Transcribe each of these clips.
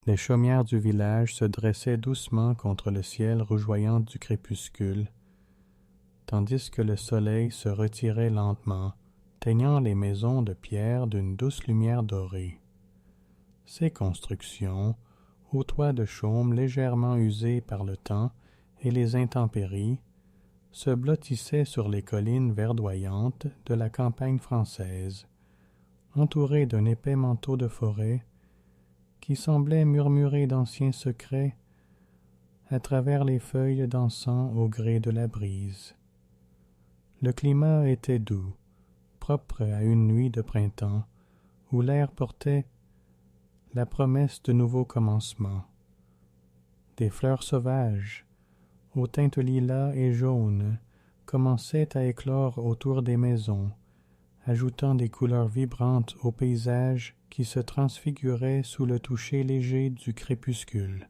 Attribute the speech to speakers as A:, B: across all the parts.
A: Les chaumières du village se dressaient doucement contre le ciel rougeoyant du crépuscule, tandis que le soleil se retirait lentement, teignant les maisons de pierre d'une douce lumière dorée. Ces constructions, aux toits de chaume légèrement usés par le temps et les intempéries, se blottissaient sur les collines verdoyantes de la campagne française, entourées d'un épais manteau de forêt qui semblait murmurer d'anciens secrets à travers les feuilles dansant au gré de la brise. Le climat était doux, propre à une nuit de printemps, où l'air portait la promesse de nouveaux commencements. Des fleurs sauvages, aux teintes lilas et jaunes, commençaient à éclore autour des maisons, ajoutant des couleurs vibrantes au paysage qui se transfigurait sous le toucher léger du crépuscule.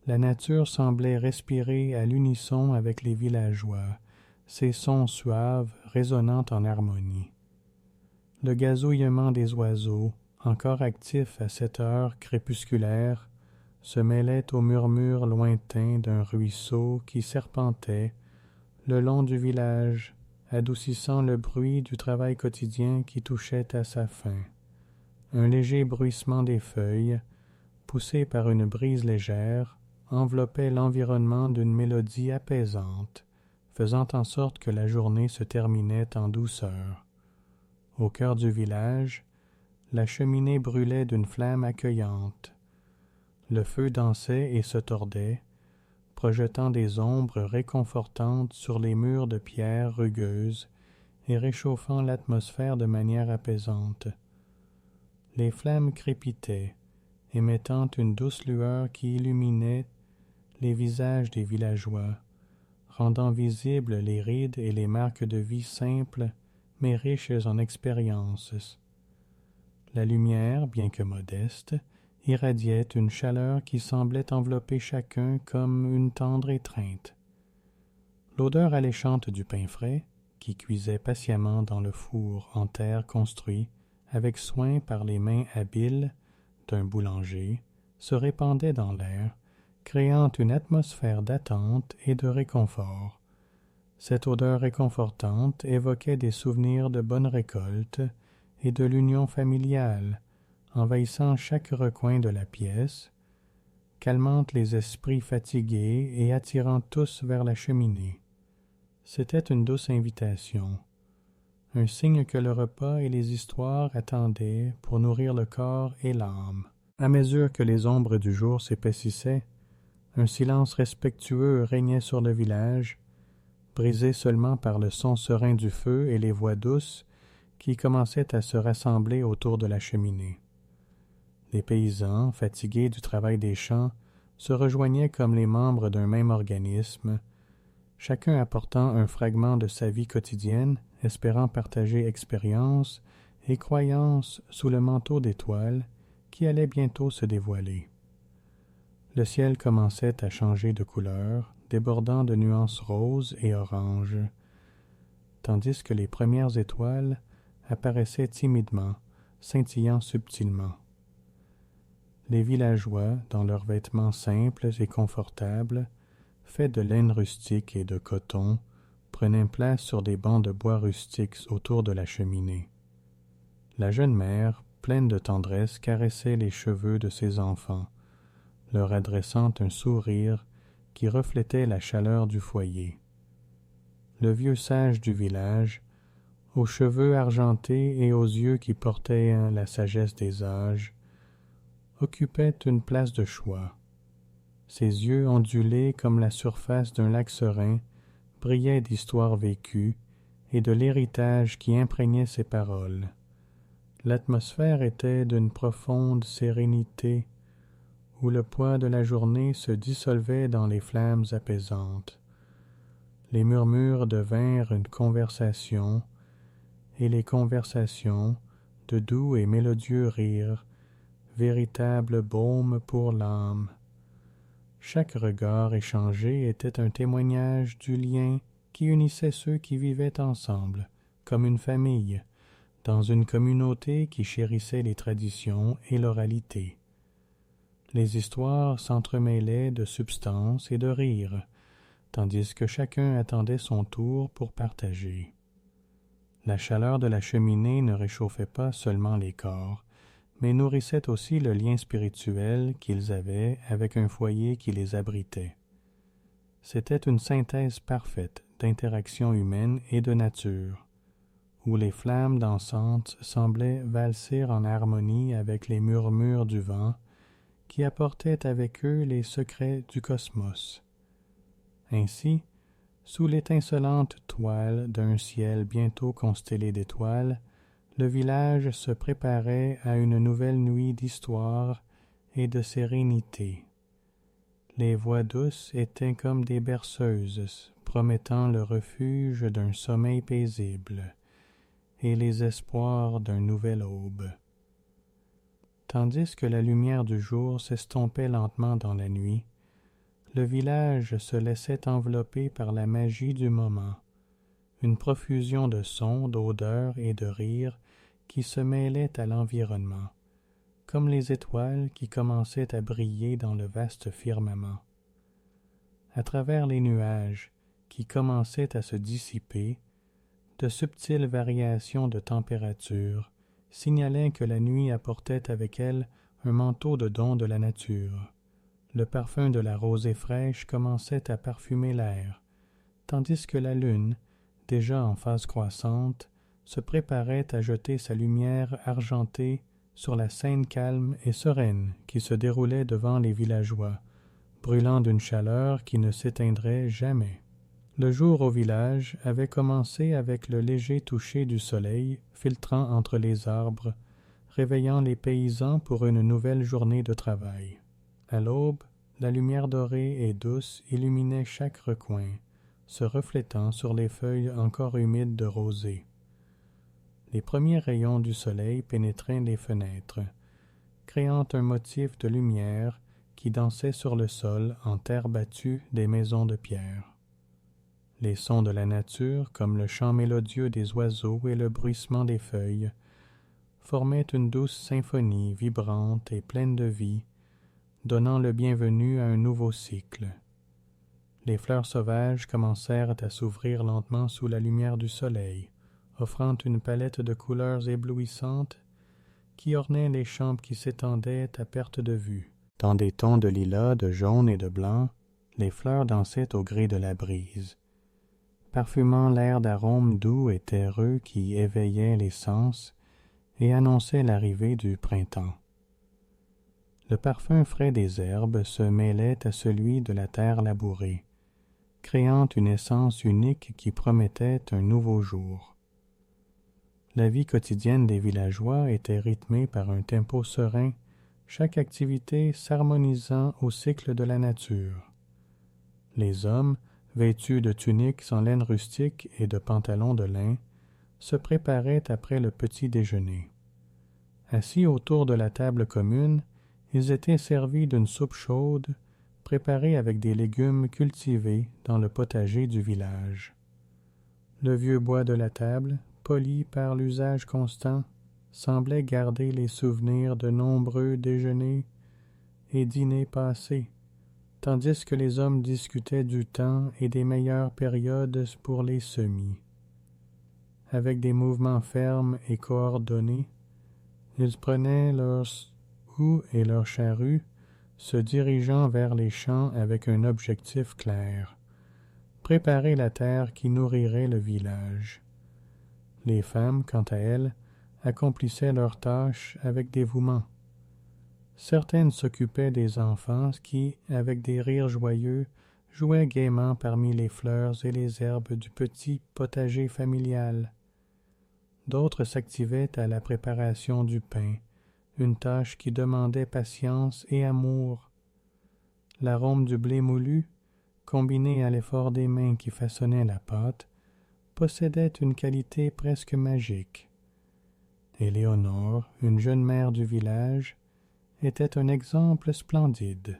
A: La nature semblait respirer à l'unisson avec les villageois, ses sons suaves résonnant en harmonie. Le gazouillement des oiseaux, encore actifs à cette heure crépusculaire, se mêlait au murmure lointain d'un ruisseau qui serpentait le long du village, adoucissant le bruit du travail quotidien qui touchait à sa fin. Un léger bruissement des feuilles, poussé par une brise légère, enveloppait l'environnement d'une mélodie apaisante, faisant en sorte que la journée se terminait en douceur. Au cœur du village, la cheminée brûlait d'une flamme accueillante. Le feu dansait et se tordait, projetant des ombres réconfortantes sur les murs de pierre rugueuse et réchauffant l'atmosphère de manière apaisante. Les flammes crépitaient, émettant une douce lueur qui illuminait les visages des villageois, rendant visibles les rides et les marques de vie simples mais riches en expériences. La lumière, bien que modeste, irradiait une chaleur qui semblait envelopper chacun comme une tendre étreinte. L'odeur alléchante du pain frais, qui cuisait patiemment dans le four en terre construit avec soin par les mains habiles d'un boulanger, se répandait dans l'air, créant une atmosphère d'attente et de réconfort. Cette odeur réconfortante évoquait des souvenirs de bonne récolte et de l'union familiale, envahissant chaque recoin de la pièce, calmant les esprits fatigués et attirant tous vers la cheminée. C'était une douce invitation, un signe que le repas et les histoires attendaient pour nourrir le corps et l'âme. À mesure que les ombres du jour s'épaississaient, un silence respectueux régnait sur le village, brisé seulement par le son serein du feu et les voix douces qui commençaient à se rassembler autour de la cheminée. Les paysans, fatigués du travail des champs, se rejoignaient comme les membres d'un même organisme, chacun apportant un fragment de sa vie quotidienne, espérant partager expériences et croyances sous le manteau d'étoiles qui allait bientôt se dévoiler. Le ciel commençait à changer de couleur, débordant de nuances roses et oranges, tandis que les premières étoiles apparaissaient timidement, scintillant subtilement. Les villageois, dans leurs vêtements simples et confortables, faits de laine rustique et de coton, prenaient place sur des bancs de bois rustiques autour de la cheminée. La jeune mère, pleine de tendresse, caressait les cheveux de ses enfants, leur adressant un sourire qui reflétait la chaleur du foyer. Le vieux sage du village, aux cheveux argentés et aux yeux qui portaient la sagesse des âges, occupait une place de choix. Ses yeux ondulés comme la surface d'un lac serein brillaient d'histoires vécues et de l'héritage qui imprégnait ses paroles. L'atmosphère était d'une profonde sérénité où le poids de la journée se dissolvait dans les flammes apaisantes. Les murmures devinrent une conversation, et les conversations, de doux et mélodieux rires, véritable baume pour l'âme. Chaque regard échangé était un témoignage du lien qui unissait ceux qui vivaient ensemble, comme une famille, dans une communauté qui chérissait les traditions et l'oralité. Les histoires s'entremêlaient de substance et de rire, tandis que chacun attendait son tour pour partager. La chaleur de la cheminée ne réchauffait pas seulement les corps, mais nourrissait aussi le lien spirituel qu'ils avaient avec un foyer qui les abritait. C'était une synthèse parfaite d'interaction humaine et de nature, où les flammes dansantes semblaient valser en harmonie avec les murmures du vent qui apportaient avec eux les secrets du cosmos. Ainsi, sous l'étincelante toile d'un ciel bientôt constellé d'étoiles, le village se préparait à une nouvelle nuit d'histoire et de sérénité. Les voix douces étaient comme des berceuses, promettant le refuge d'un sommeil paisible et les espoirs d'un nouvel aube. Tandis que la lumière du jour s'estompait lentement dans la nuit, le village se laissait envelopper par la magie du moment, une profusion de sons, d'odeurs et de rires qui se mêlaient à l'environnement, comme les étoiles qui commençaient à briller dans le vaste firmament. À travers les nuages qui commençaient à se dissiper, de subtiles variations de température signalaient que la nuit apportait avec elle un manteau de dons de la nature. Le parfum de la rosée fraîche commençait à parfumer l'air, tandis que la lune, déjà en phase croissante, se préparait à jeter sa lumière argentée sur la scène calme et sereine qui se déroulait devant les villageois, brûlant d'une chaleur qui ne s'éteindrait jamais. Le jour au village avait commencé avec le léger toucher du soleil filtrant entre les arbres, réveillant les paysans pour une nouvelle journée de travail. À l'aube, la lumière dorée et douce illuminait chaque recoin, se reflétant sur les feuilles encore humides de rosée. Les premiers rayons du soleil pénétraient les fenêtres, créant un motif de lumière qui dansait sur le sol en terre battue des maisons de pierre. Les sons de la nature, comme le chant mélodieux des oiseaux et le bruissement des feuilles, formaient une douce symphonie vibrante et pleine de vie, donnant le bienvenu à un nouveau cycle. Les fleurs sauvages commencèrent à s'ouvrir lentement sous la lumière du soleil, offrant une palette de couleurs éblouissantes qui ornaient les champs qui s'étendaient à perte de vue. Dans des tons de lilas, de jaune et de blanc, les fleurs dansaient au gré de la brise, parfumant l'air d'arômes doux et terreux qui éveillaient les sens et annonçaient l'arrivée du printemps. Le parfum frais des herbes se mêlait à celui de la terre labourée, créant une essence unique qui promettait un nouveau jour. La vie quotidienne des villageois était rythmée par un tempo serein, chaque activité s'harmonisant au cycle de la nature. Les hommes, vêtus de tuniques en laine rustique et de pantalons de lin, se préparaient après le petit déjeuner. Assis autour de la table commune, ils étaient servis d'une soupe chaude, préparée avec des légumes cultivés dans le potager du village. Le vieux bois de la table, poli par l'usage constant, semblait garder les souvenirs de nombreux déjeuners et dîners passés, tandis que les hommes discutaient du temps et des meilleures périodes pour les semis. Avec des mouvements fermes et coordonnés, ils prenaient leurs houes et leurs charrues, se dirigeant vers les champs avec un objectif clair: préparer la terre qui nourrirait le village. Les femmes, quant à elles, accomplissaient leurs tâches avec dévouement. Certaines s'occupaient des enfants qui, avec des rires joyeux, jouaient gaiement parmi les fleurs et les herbes du petit potager familial. D'autres s'activaient à la préparation du pain, une tâche qui demandait patience et amour. L'arôme du blé moulu, combiné à l'effort des mains qui façonnaient la pâte, possédait une qualité presque magique. Éléonore, une jeune mère du village, était un exemple splendide.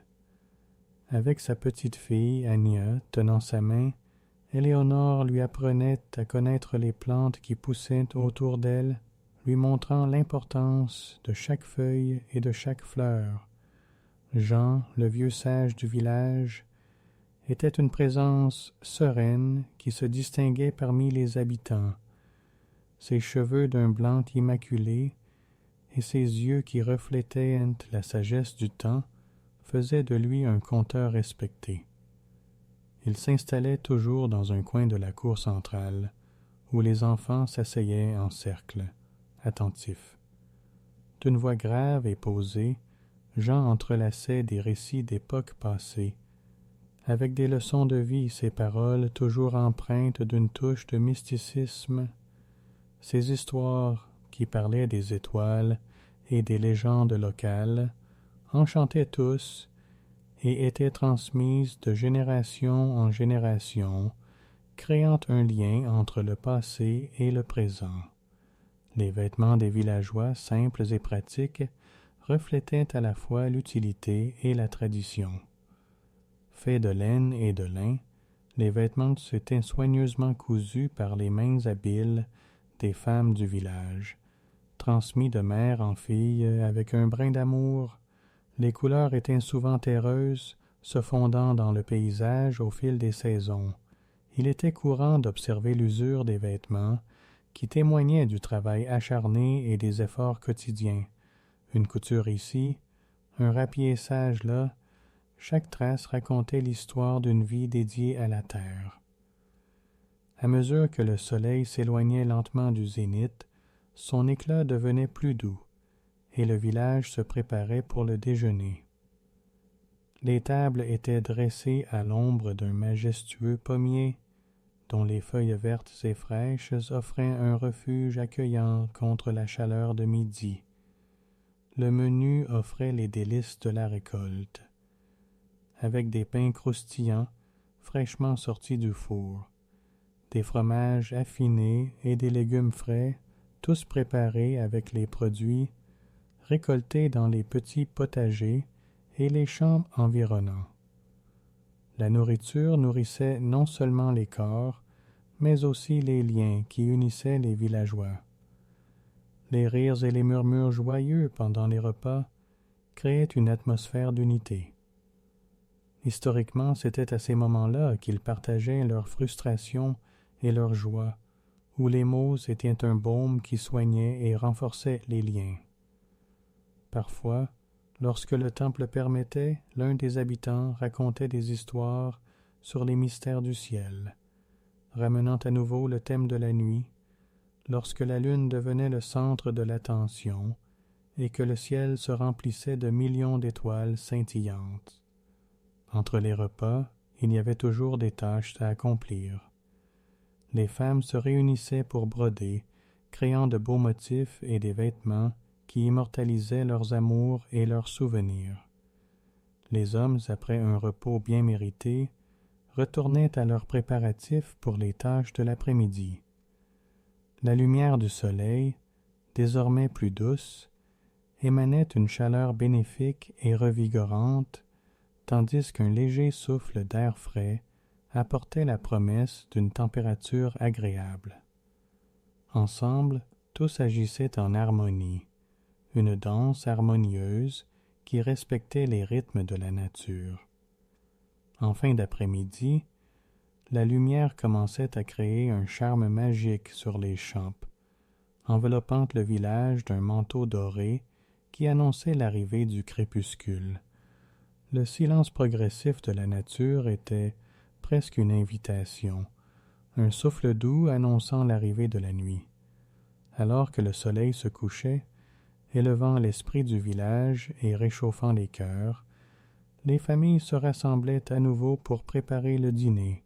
A: Avec sa petite fille, Ania, tenant sa main, Éléonore lui apprenait à connaître les plantes qui poussaient autour d'elle, lui montrant l'importance de chaque feuille et de chaque fleur, Jean, le vieux sage du village, était une présence sereine qui se distinguait parmi les habitants. Ses cheveux d'un blanc immaculé et ses yeux qui reflétaient la sagesse du temps faisaient de lui un conteur respecté. Il s'installait toujours dans un coin de la cour centrale, où les enfants s'asseyaient en cercle, attentifs. D'une voix grave et posée, Jean entrelaçait des récits d'époques passées. Avec des leçons de vie, ses paroles toujours empreintes d'une touche de mysticisme, ses histoires qui parlaient des étoiles et des légendes locales enchantaient tous et étaient transmises de génération en génération, créant un lien entre le passé et le présent. Les vêtements des villageois, simples et pratiques, reflétaient à la fois l'utilité et la tradition. Faits de laine et de lin, les vêtements étaient soigneusement cousus par les mains habiles des femmes du village, transmis de mère en fille avec un brin d'amour. Les couleurs étaient souvent terreuses, se fondant dans le paysage au fil des saisons. Il était courant d'observer l'usure des vêtements, qui témoignait du travail acharné et des efforts quotidiens. Une couture ici, un rapiessage là, chaque trace racontait l'histoire d'une vie dédiée à la terre. À mesure que le soleil s'éloignait lentement du zénith, son éclat devenait plus doux, et le village se préparait pour le déjeuner. Les tables étaient dressées à l'ombre d'un majestueux pommier, dont les feuilles vertes et fraîches offraient un refuge accueillant contre la chaleur de midi. Le menu offrait les délices de la récolte, avec des pains croustillants, fraîchement sortis du four, des fromages affinés et des légumes frais, tous préparés avec les produits récoltés dans les petits potagers et les champs environnants. La nourriture nourrissait non seulement les corps, mais aussi les liens qui unissaient les villageois. Les rires et les murmures joyeux pendant les repas créaient une atmosphère d'unité. Historiquement, c'était à ces moments-là qu'ils partageaient leurs frustrations et leurs joies, où les mots étaient un baume qui soignait et renforçait les liens. Parfois, lorsque le temps le permettait, l'un des habitants racontait des histoires sur les mystères du ciel, ramenant à nouveau le thème de la nuit, lorsque la lune devenait le centre de l'attention et que le ciel se remplissait de millions d'étoiles scintillantes. Entre les repas, il y avait toujours des tâches à accomplir. Les femmes se réunissaient pour broder, créant de beaux motifs et des vêtements qui immortalisaient leurs amours et leurs souvenirs. Les hommes, après un repos bien mérité, retournaient à leurs préparatifs pour les tâches de l'après-midi. La lumière du soleil, désormais plus douce, émanait une chaleur bénéfique et revigorante, tandis qu'un léger souffle d'air frais apportait la promesse d'une température agréable. Ensemble, tous agissaient en harmonie, une danse harmonieuse qui respectait les rythmes de la nature. En fin d'après-midi, la lumière commençait à créer un charme magique sur les champs, enveloppant le village d'un manteau doré qui annonçait l'arrivée du crépuscule. Le silence progressif de la nature était presque une invitation, un souffle doux annonçant l'arrivée de la nuit. Alors que le soleil se couchait, élevant l'esprit du village et réchauffant les cœurs, les familles se rassemblaient à nouveau pour préparer le dîner,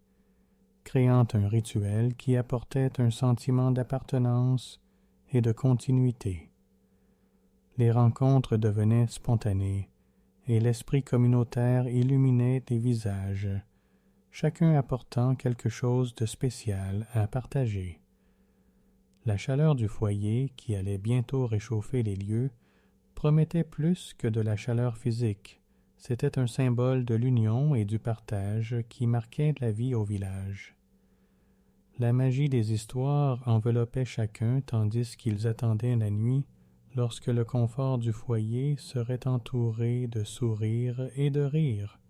A: créant un rituel qui apportait un sentiment d'appartenance et de continuité. Les rencontres devenaient spontanées, et l'esprit communautaire illuminait des visages, chacun apportant quelque chose de spécial à partager. La chaleur du foyer, qui allait bientôt réchauffer les lieux, promettait plus que de la chaleur physique. C'était un symbole de l'union et du partage qui marquait la vie au village. La magie des histoires enveloppait chacun tandis qu'ils attendaient la nuit, lorsque le confort du foyer serait entouré de sourires et de rires,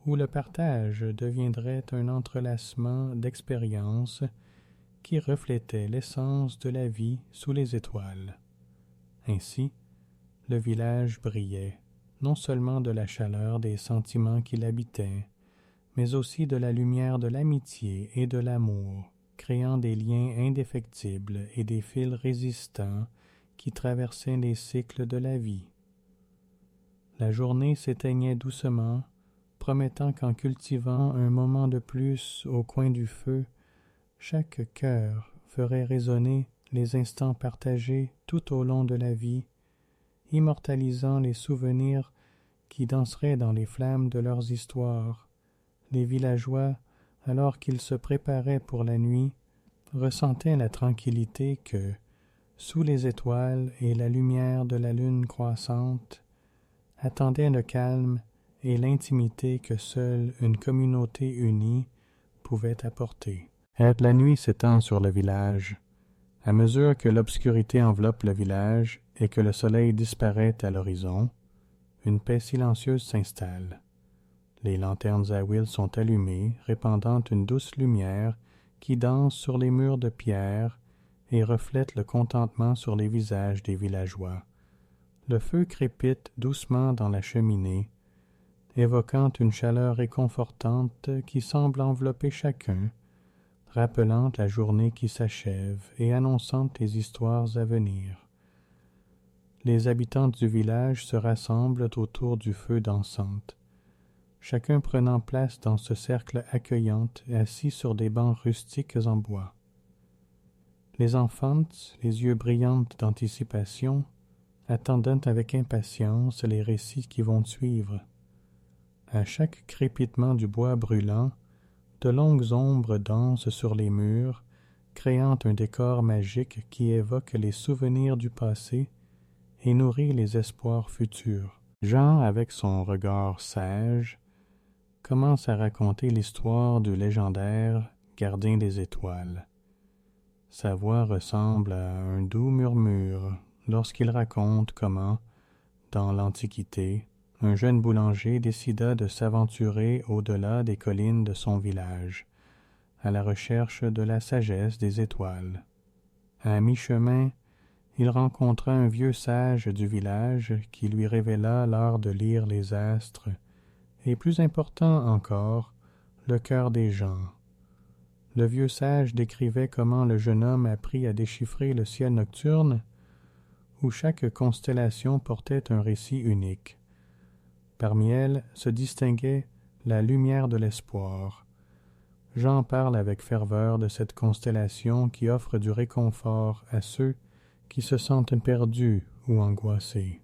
A: où le partage deviendrait un entrelacement d'expériences qui reflétait l'essence de la vie sous les étoiles. Ainsi, le village brillait, non seulement de la chaleur des sentiments qui l'habitaient, mais aussi de la lumière de l'amitié et de l'amour, créant des liens indéfectibles et des fils résistants qui traversaient les cycles de la vie. La journée s'éteignait doucement, promettant qu'en cultivant un moment de plus au coin du feu, chaque cœur ferait résonner les instants partagés tout au long de la vie, immortalisant les souvenirs qui danseraient dans les flammes de leurs histoires. Les villageois, alors qu'ils se préparaient pour la nuit, ressentaient la tranquillité que, sous les étoiles et la lumière de la lune croissante, attendait le calme et l'intimité que seule une communauté unie pouvait apporter. La nuit s'étend sur le village. À mesure que l'obscurité enveloppe le village et que le soleil disparaît à l'horizon, une paix silencieuse s'installe. Les lanternes à huile sont allumées, répandant une douce lumière qui danse sur les murs de pierre et reflète le contentement sur les visages des villageois. Le feu crépite doucement dans la cheminée, évoquant une chaleur réconfortante qui semble envelopper chacun, rappelant la journée qui s'achève et annonçant les histoires à venir. Les habitants du village se rassemblent autour du feu dansante, chacun prenant place dans ce cercle accueillant assis sur des bancs rustiques en bois. Les enfants, les yeux brillants d'anticipation, attendant avec impatience les récits qui vont suivre. À chaque crépitement du bois brûlant, de longues ombres dansent sur les murs, créant un décor magique qui évoque les souvenirs du passé et nourrit les espoirs futurs. Jean, avec son regard sage, commence à raconter l'histoire du légendaire gardien des étoiles. Sa voix ressemble à un doux murmure lorsqu'il raconte comment, dans l'Antiquité, un jeune boulanger décida de s'aventurer au-delà des collines de son village, à la recherche de la sagesse des étoiles. À mi-chemin, il rencontra un vieux sage du village qui lui révéla l'art de lire les astres, et plus important encore, le cœur des gens. Le vieux sage décrivait comment le jeune homme apprit à déchiffrer le ciel nocturne, où chaque constellation portait un récit unique. Parmi elles se distinguait la lumière de l'espoir. Jean parle avec ferveur de cette constellation qui offre du réconfort à ceux qui se sentent perdus ou angoissés.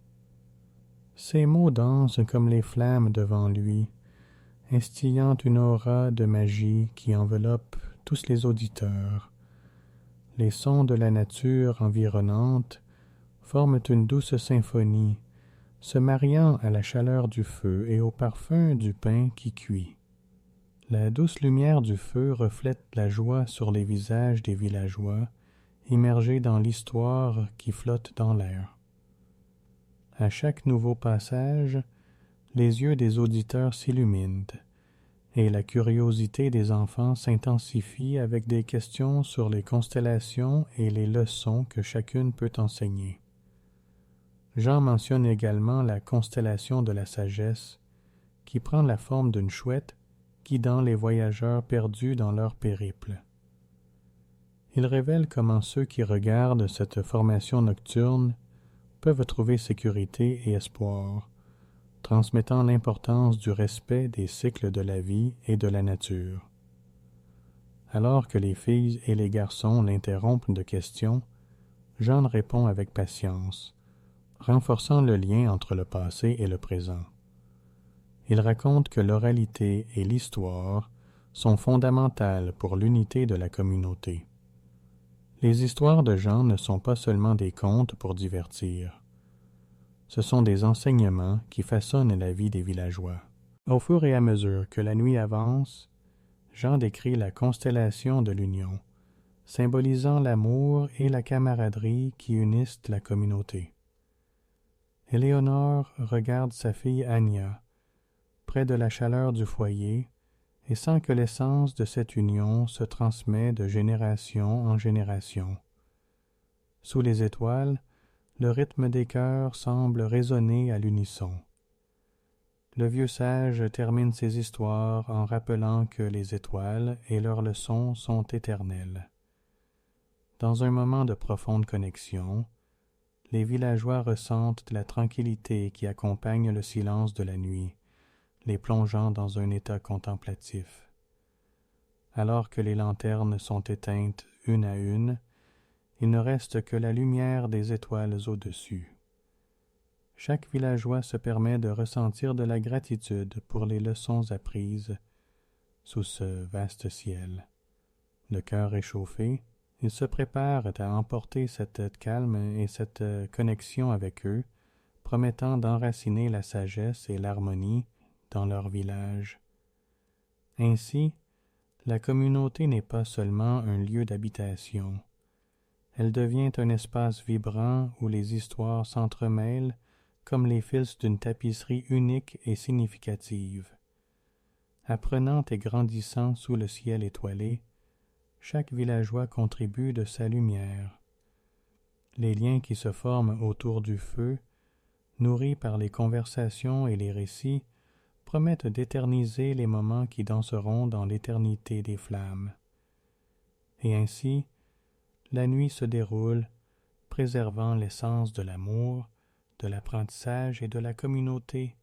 A: Ces mots dansent comme les flammes devant lui, instillant une aura de magie qui enveloppe tous les auditeurs. Les sons de la nature environnante forment une douce symphonie, se mariant à la chaleur du feu et au parfum du pain qui cuit. La douce lumière du feu reflète la joie sur les visages des villageois, immergés dans l'histoire qui flotte dans l'air. À chaque nouveau passage, les yeux des auditeurs s'illuminent, et la curiosité des enfants s'intensifie avec des questions sur les constellations et les leçons que chacune peut enseigner. Jean mentionne également la constellation de la sagesse, qui prend la forme d'une chouette guidant les voyageurs perdus dans leur périple. Il révèle comment ceux qui regardent cette formation nocturne peuvent trouver sécurité et espoir, transmettant l'importance du respect des cycles de la vie et de la nature. Alors que les filles et les garçons l'interrompent de questions, Jean répond avec patience, renforçant le lien entre le passé et le présent. Il raconte que l'oralité et l'histoire sont fondamentales pour l'unité de la communauté. Les histoires de Jean ne sont pas seulement des contes pour divertir. Ce sont des enseignements qui façonnent la vie des villageois. Au fur et à mesure que la nuit avance, Jean décrit la constellation de l'union, symbolisant l'amour et la camaraderie qui unissent la communauté. Éléonore regarde sa fille Anya, près de la chaleur du foyer, et sent que l'essence de cette union se transmet de génération en génération. Sous les étoiles, le rythme des cœurs semble résonner à l'unisson. Le vieux sage termine ses histoires en rappelant que les étoiles et leurs leçons sont éternelles. Dans un moment de profonde connexion, les villageois ressentent la tranquillité qui accompagne le silence de la nuit, les plongeant dans un état contemplatif. Alors que les lanternes sont éteintes une à une, il ne reste que la lumière des étoiles au-dessus. Chaque villageois se permet de ressentir de la gratitude pour les leçons apprises sous ce vaste ciel. Le cœur réchauffé, ils se préparent à emporter cette calme et cette connexion avec eux, promettant d'enraciner la sagesse et l'harmonie dans leur village. Ainsi, la communauté n'est pas seulement un lieu d'habitation. Elle devient un espace vibrant où les histoires s'entremêlent comme les fils d'une tapisserie unique et significative. Apprenant et grandissant sous le ciel étoilé, chaque villageois contribue de sa lumière. Les liens qui se forment autour du feu, nourris par les conversations et les récits, promettent d'éterniser les moments qui danseront dans l'éternité des flammes. Et ainsi, la nuit se déroule, préservant l'essence de l'amour, de l'apprentissage et de la communauté,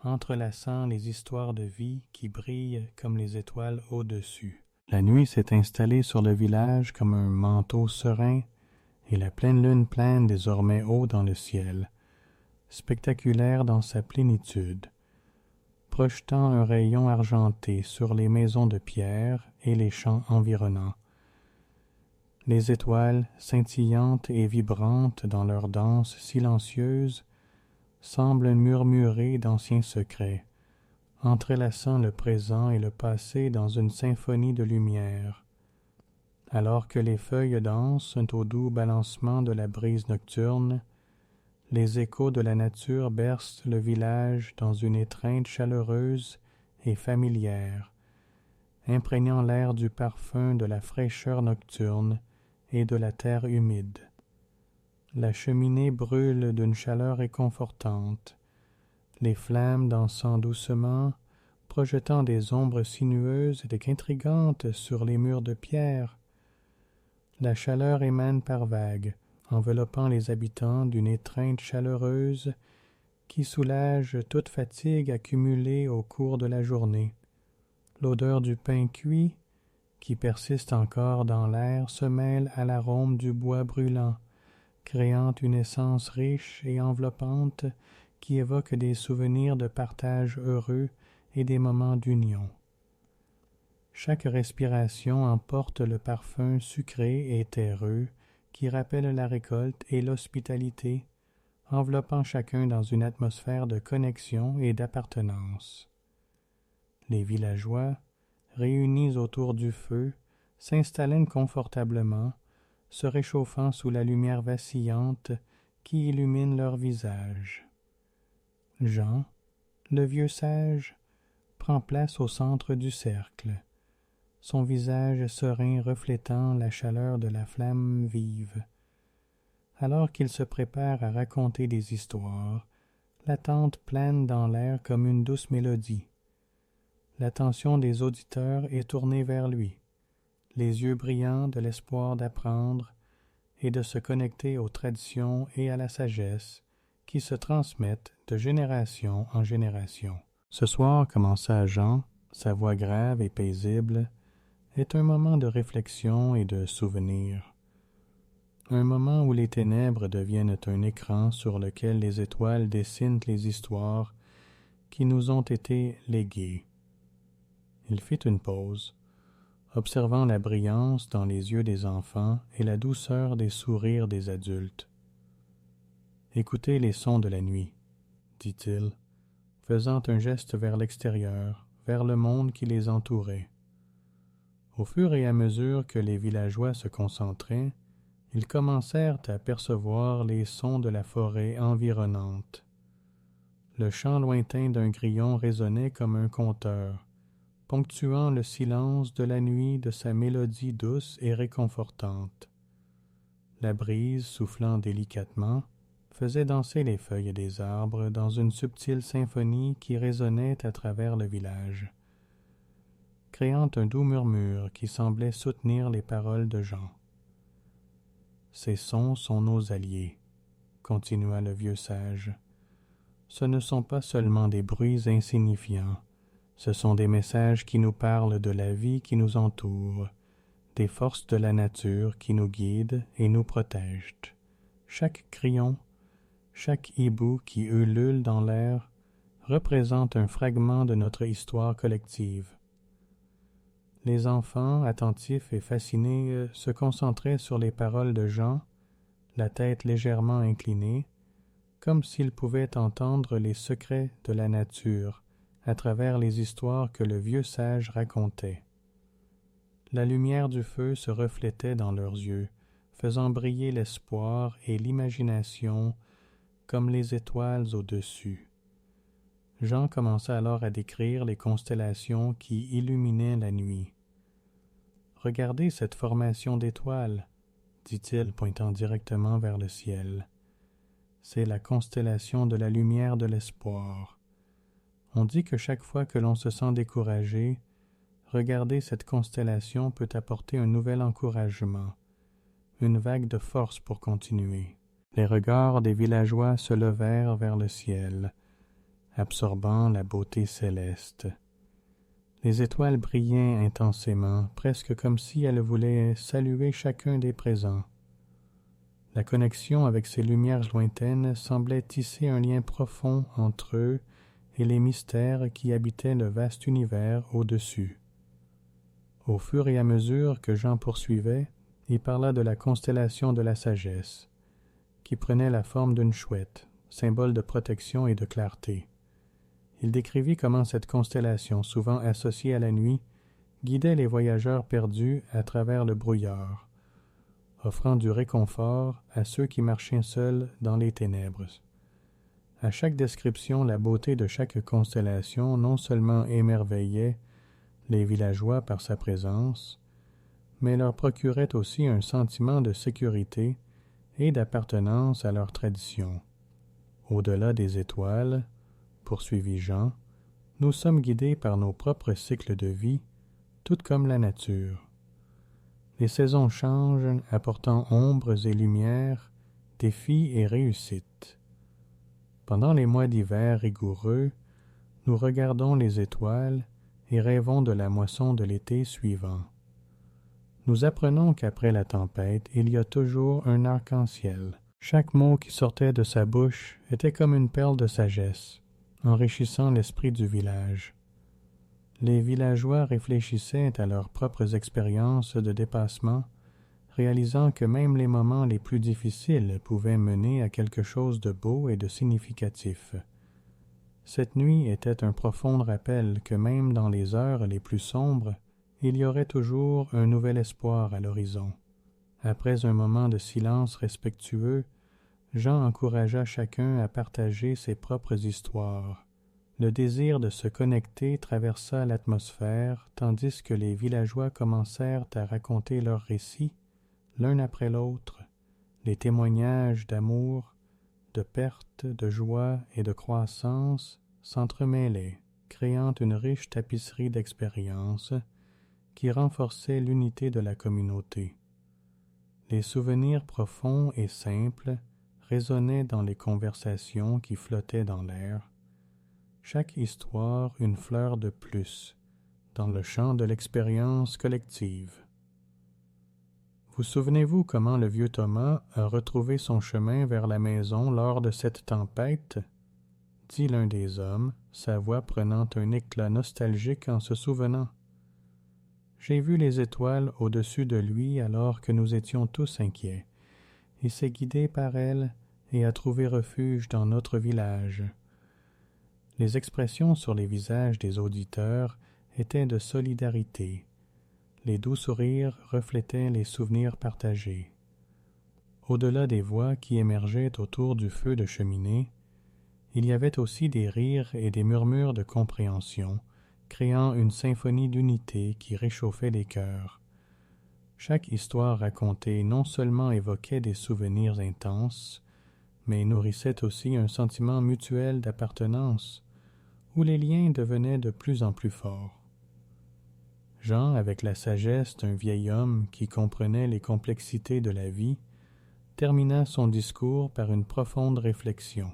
A: entrelaçant les histoires de vie qui brillent comme les étoiles au-dessus. La nuit s'est installée sur le village comme un manteau serein, et la pleine lune plane désormais haut dans le ciel, spectaculaire dans sa plénitude, projetant un rayon argenté sur les maisons de pierre et les champs environnants. Les étoiles, scintillantes et vibrantes dans leur danse silencieuse, semblent murmurer d'anciens secrets, entrelaçant le présent et le passé dans une symphonie de lumière. Alors que les feuilles dansent au doux balancement de la brise nocturne, les échos de la nature bercent le village dans une étreinte chaleureuse et familière, imprégnant l'air du parfum de la fraîcheur nocturne et de la terre humide. La cheminée brûle d'une chaleur réconfortante, les flammes dansant doucement, projetant des ombres sinueuses et intrigantes sur les murs de pierre. La chaleur émane par vagues, enveloppant les habitants d'une étreinte chaleureuse qui soulage toute fatigue accumulée au cours de la journée. L'odeur du pain cuit, qui persiste encore dans l'air, se mêle à l'arôme du bois brûlant, créant une essence riche et enveloppante qui évoque des souvenirs de partage heureux et des moments d'union. Chaque respiration emporte le parfum sucré et terreux qui rappelle la récolte et l'hospitalité, enveloppant chacun dans une atmosphère de connexion et d'appartenance. Les villageois, réunis autour du feu, s'installent confortablement, se réchauffant sous la lumière vacillante qui illumine leurs visages. Jean, le vieux sage, prend place au centre du cercle, son visage serein reflétant la chaleur de la flamme vive. Alors qu'il se prépare à raconter des histoires, l'attente plane dans l'air comme une douce mélodie. L'attention des auditeurs est tournée vers lui, les yeux brillants de l'espoir d'apprendre et de se connecter aux traditions et à la sagesse qui se transmettent de génération en génération. Ce soir, commença Jean, sa voix grave et paisible, est un moment de réflexion et de souvenir. Un moment où les ténèbres deviennent un écran sur lequel les étoiles dessinent les histoires qui nous ont été léguées. Il fit une pause, observant la brillance dans les yeux des enfants et la douceur des sourires des adultes. « Écoutez les sons de la nuit, » dit-il, faisant un geste vers l'extérieur, vers le monde qui les entourait. Au fur et à mesure que les villageois se concentraient, ils commencèrent à percevoir les sons de la forêt environnante. Le chant lointain d'un grillon résonnait comme un conteur, ponctuant le silence de la nuit de sa mélodie douce et réconfortante. La brise, soufflant délicatement, faisait danser les feuilles des arbres dans une subtile symphonie qui résonnait à travers le village, créant un doux murmure qui semblait soutenir les paroles de Jean. « Ces sons sont nos alliés, » continua le vieux sage. « Ce ne sont pas seulement des bruits insignifiants, ce sont des messages qui nous parlent de la vie qui nous entoure, des forces de la nature qui nous guident et nous protègent. Chaque grillon, chaque hibou qui ulule dans l'air représente un fragment de notre histoire collective. » Les enfants, attentifs et fascinés, se concentraient sur les paroles de Jean, la tête légèrement inclinée, comme s'ils pouvaient entendre les secrets de la nature à travers les histoires que le vieux sage racontait. La lumière du feu se reflétait dans leurs yeux, faisant briller l'espoir et l'imagination comme les étoiles au-dessus. Jean commença alors à décrire les constellations qui illuminaient la nuit. « Regardez cette formation d'étoiles, » dit-il, pointant directement vers le ciel. « C'est la constellation de la lumière de l'espoir. On dit que chaque fois que l'on se sent découragé, regarder cette constellation peut apporter un nouvel encouragement, une vague de force pour continuer. » Les regards des villageois se levèrent vers le ciel, absorbant la beauté céleste. Les étoiles brillaient intensément, presque comme si elles voulaient saluer chacun des présents. La connexion avec ces lumières lointaines semblait tisser un lien profond entre eux et les mystères qui habitaient le vaste univers au-dessus. Au fur et à mesure que Jean poursuivait, il parla de la constellation de la sagesse, qui prenait la forme d'une chouette, symbole de protection et de clarté. Il décrivit comment cette constellation, souvent associée à la nuit, guidait les voyageurs perdus à travers le brouillard, offrant du réconfort à ceux qui marchaient seuls dans les ténèbres. À chaque description, la beauté de chaque constellation non seulement émerveillait les villageois par sa présence, mais leur procurait aussi un sentiment de sécurité et d'appartenance à leur tradition. Au-delà des étoiles, poursuivit Jean, nous sommes guidés par nos propres cycles de vie, tout comme la nature. Les saisons changent, apportant ombres et lumières, défis et réussites. Pendant les mois d'hiver rigoureux, nous regardons les étoiles et rêvons de la moisson de l'été suivant. Nous apprenons qu'après la tempête, il y a toujours un arc-en-ciel. Chaque mot qui sortait de sa bouche était comme une perle de sagesse, enrichissant l'esprit du village. Les villageois réfléchissaient à leurs propres expériences de dépassement, réalisant que même les moments les plus difficiles pouvaient mener à quelque chose de beau et de significatif. Cette nuit était un profond rappel que même dans les heures les plus sombres, il y aurait toujours un nouvel espoir à l'horizon. Après un moment de silence respectueux, Jean encouragea chacun à partager ses propres histoires. Le désir de se connecter traversa l'atmosphère, tandis que les villageois commencèrent à raconter leurs récits, l'un après l'autre, les témoignages d'amour, de perte, de joie et de croissance s'entremêlaient, créant une riche tapisserie d'expériences qui renforçait l'unité de la communauté. Les souvenirs profonds et simples résonnaient dans les conversations qui flottaient dans l'air, chaque histoire une fleur de plus, dans le champ de l'expérience collective. Vous souvenez-vous comment le vieux Thomas a retrouvé son chemin vers la maison lors de cette tempête? Dit l'un des hommes, sa voix prenant un éclat nostalgique en se souvenant. J'ai vu les étoiles au-dessus de lui alors que nous étions tous inquiets. Il s'est guidé par elles et a trouvé refuge dans notre village. Les expressions sur les visages des auditeurs étaient de solidarité. Les doux sourires reflétaient les souvenirs partagés. Au-delà des voix qui émergeaient autour du feu de cheminée, il y avait aussi des rires et des murmures de compréhension, créant une symphonie d'unité qui réchauffait les cœurs. Chaque histoire racontée non seulement évoquait des souvenirs intenses, mais nourrissait aussi un sentiment mutuel d'appartenance, où les liens devenaient de plus en plus forts. Jean, avec la sagesse d'un vieil homme qui comprenait les complexités de la vie, termina son discours par une profonde réflexion.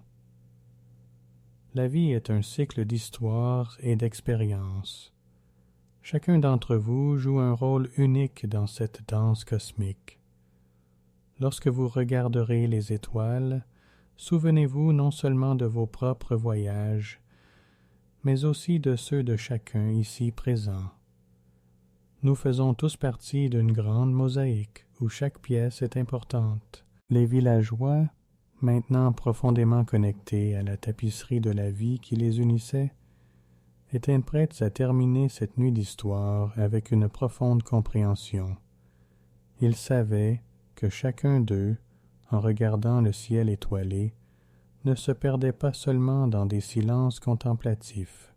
A: La vie est un cycle d'histoire et d'expériences. Chacun d'entre vous joue un rôle unique dans cette danse cosmique. Lorsque vous regarderez les étoiles, souvenez-vous non seulement de vos propres voyages, mais aussi de ceux de chacun ici présent. Nous faisons tous partie d'une grande mosaïque où chaque pièce est importante. Les villageois, maintenant profondément connectés à la tapisserie de la vie qui les unissait, étaient prêts à terminer cette nuit d'histoire avec une profonde compréhension. Ils savaient que chacun d'eux, en regardant le ciel étoilé, ne se perdait pas seulement dans des silences contemplatifs.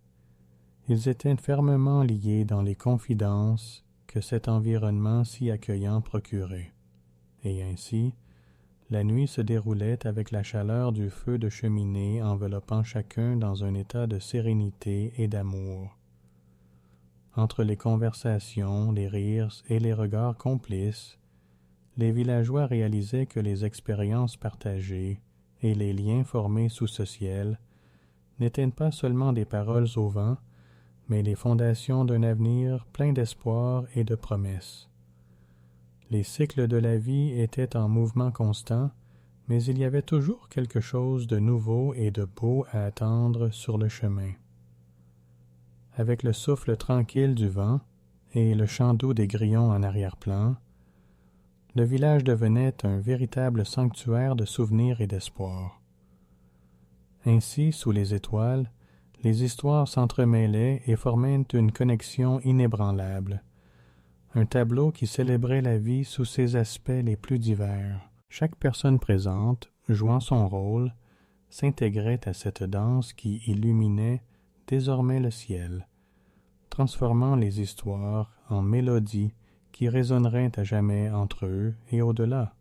A: Ils étaient fermement liés dans les confidences que cet environnement si accueillant procurait. Et ainsi, la nuit se déroulait avec la chaleur du feu de cheminée enveloppant chacun dans un état de sérénité et d'amour. Entre les conversations, les rires et les regards complices, les villageois réalisaient que les expériences partagées et les liens formés sous ce ciel n'étaient pas seulement des paroles au vent, mais les fondations d'un avenir plein d'espoir et de promesses. Les cycles de la vie étaient en mouvement constant, mais il y avait toujours quelque chose de nouveau et de beau à attendre sur le chemin. Avec le souffle tranquille du vent et le chant doux des grillons en arrière-plan, le village devenait un véritable sanctuaire de souvenirs et d'espoir. Ainsi, sous les étoiles, les histoires s'entremêlaient et formaient une connexion inébranlable. Un tableau qui célébrait la vie sous ses aspects les plus divers. Chaque personne présente, jouant son rôle, s'intégrait à cette danse qui illuminait désormais le ciel, transformant les histoires en mélodies qui résonneraient à jamais entre eux et au-delà.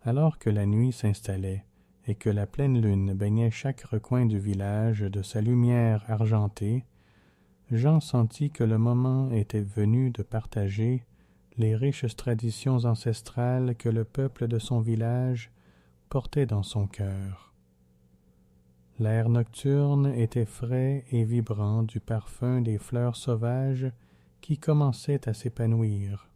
A: Alors que la nuit s'installait et que la pleine lune baignait chaque recoin du village de sa lumière argentée, Jean sentit que le moment était venu de partager les riches traditions ancestrales que le peuple de son village portait dans son cœur. L'air nocturne était frais et vibrant du parfum des fleurs sauvages qui commençaient à s'épanouir.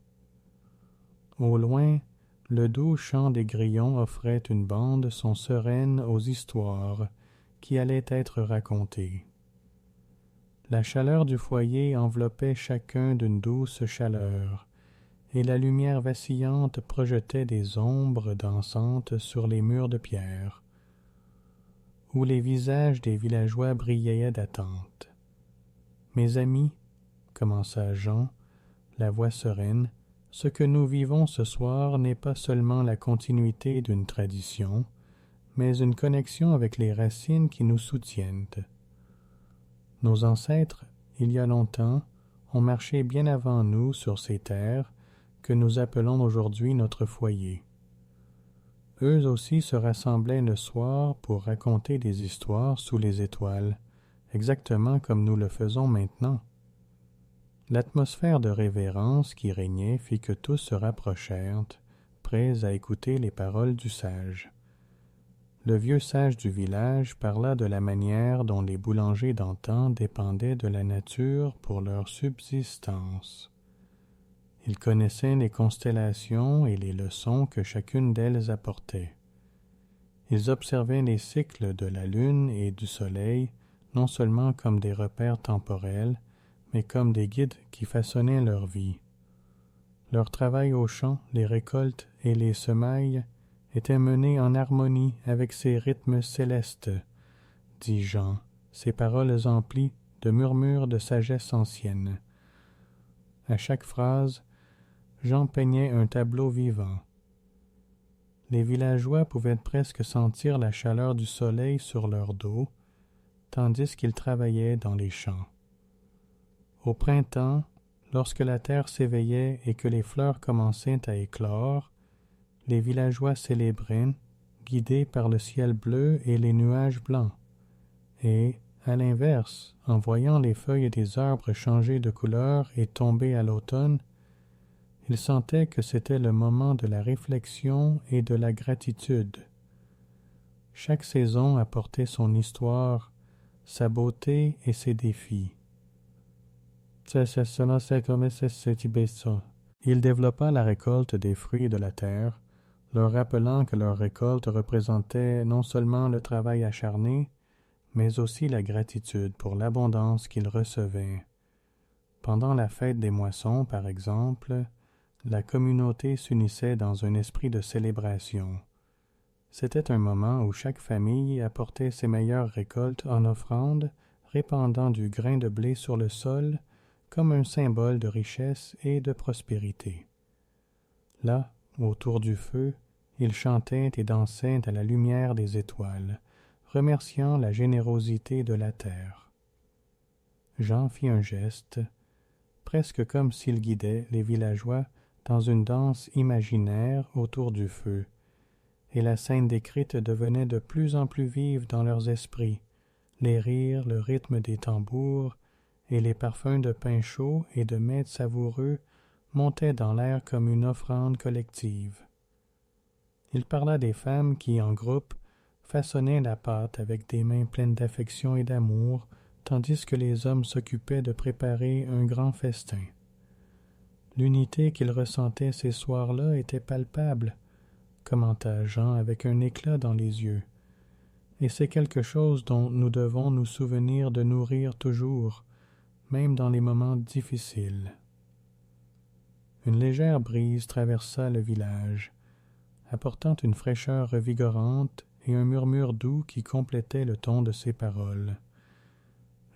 A: Au loin, le doux chant des grillons offrait une bande son sereine aux histoires qui allaient être racontées. La chaleur du foyer enveloppait chacun d'une douce chaleur, et la lumière vacillante projetait des ombres dansantes sur les murs de pierre, où les visages des villageois brillaient d'attente. « Mes amis, commença Jean, la voix sereine, ce que nous vivons ce soir n'est pas seulement la continuité d'une tradition, mais une connexion avec les racines qui nous soutiennent. Nos ancêtres, il y a longtemps, ont marché bien avant nous sur ces terres que nous appelons aujourd'hui notre foyer. Eux aussi se rassemblaient le soir pour raconter des histoires sous les étoiles, exactement comme nous le faisons maintenant. L'atmosphère de révérence qui régnait fit que tous se rapprochèrent, prêts à écouter les paroles du sage. Le vieux sage du village parla de la manière dont les boulangers d'antan dépendaient de la nature pour leur subsistance. Il connaissait les constellations et les leçons que chacune d'elles apportait. Ils observaient les cycles de la lune et du soleil non seulement comme des repères temporels, mais comme des guides qui façonnaient leur vie. Leur travail au champ, les récoltes et les semailles était mené en harmonie avec ces rythmes célestes, dit Jean, ses paroles emplies de murmures de sagesse ancienne. À chaque phrase, Jean peignait un tableau vivant. Les villageois pouvaient presque sentir la chaleur du soleil sur leur dos, tandis qu'ils travaillaient dans les champs. Au printemps, lorsque la terre s'éveillait et que les fleurs commençaient à éclore, les villageois célébraient, guidés par le ciel bleu et les nuages blancs. Et, à l'inverse, en voyant les feuilles des arbres changer de couleur et tomber à l'automne, ils sentaient que c'était le moment de la réflexion et de la gratitude. Chaque saison apportait son histoire, sa beauté et ses défis. Il développa la récolte des fruits de la terre, leur rappelant que leur récolte représentait non seulement le travail acharné, mais aussi la gratitude pour l'abondance qu'ils recevaient. Pendant la fête des moissons, par exemple, la communauté s'unissait dans un esprit de célébration. C'était un moment où chaque famille apportait ses meilleures récoltes en offrande, répandant du grain de blé sur le sol comme un symbole de richesse et de prospérité. Là, autour du feu, ils chantaient et dansaient à la lumière des étoiles, remerciant la générosité de la terre. Jean fit un geste, presque comme s'il guidait les villageois dans une danse imaginaire autour du feu, et la scène décrite devenait de plus en plus vive dans leurs esprits, les rires, le rythme des tambours et les parfums de pain chaud et de mets savoureux montaient dans l'air comme une offrande collective. Il parla des femmes qui, en groupe, façonnaient la pâte avec des mains pleines d'affection et d'amour, tandis que les hommes s'occupaient de préparer un grand festin. L'unité qu'il ressentait ces soirs-là était palpable, commenta Jean avec un éclat dans les yeux, et c'est quelque chose dont nous devons nous souvenir de nourrir toujours, même dans les moments difficiles. Une légère brise traversa le village, apportant une fraîcheur revigorante et un murmure doux qui complétait le ton de ses paroles.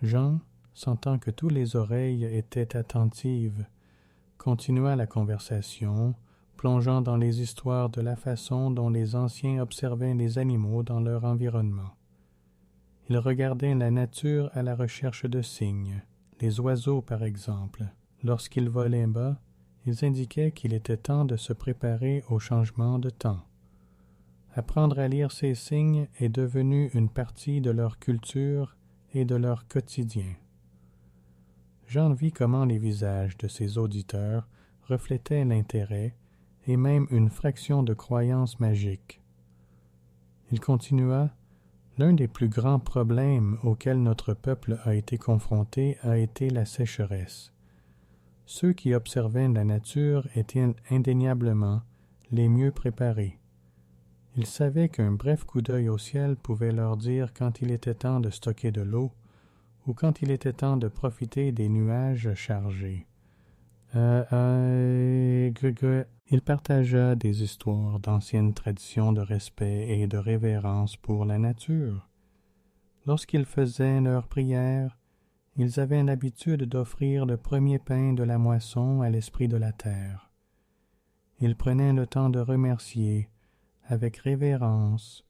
A: Jean, sentant que toutes les oreilles étaient attentives, continua la conversation, plongeant dans les histoires de la façon dont les anciens observaient les animaux dans leur environnement. Ils regardaient la nature à la recherche de signes. Les oiseaux, par exemple, lorsqu'ils volaient bas, ils indiquaient qu'il était temps de se préparer au changement de temps. Apprendre à lire ces signes est devenu une partie de leur culture et de leur quotidien. Jean vit comment les visages de ses auditeurs reflétaient l'intérêt et même une fraction de croyance magique. Il continua: l'un des plus grands problèmes auxquels notre peuple a été confronté a été la sécheresse. Ceux qui observaient la nature étaient indéniablement les mieux préparés. Ils savaient qu'un bref coup d'œil au ciel pouvait leur dire quand il était temps de stocker de l'eau ou quand il était temps de profiter des nuages chargés. Il partagea des histoires d'anciennes traditions de respect et de révérence pour la nature. Lorsqu'ils faisaient leurs prières, ils avaient l'habitude d'offrir le premier pain de la moisson à l'esprit de la terre. Ils prenaient le temps de remercier, avec révérence,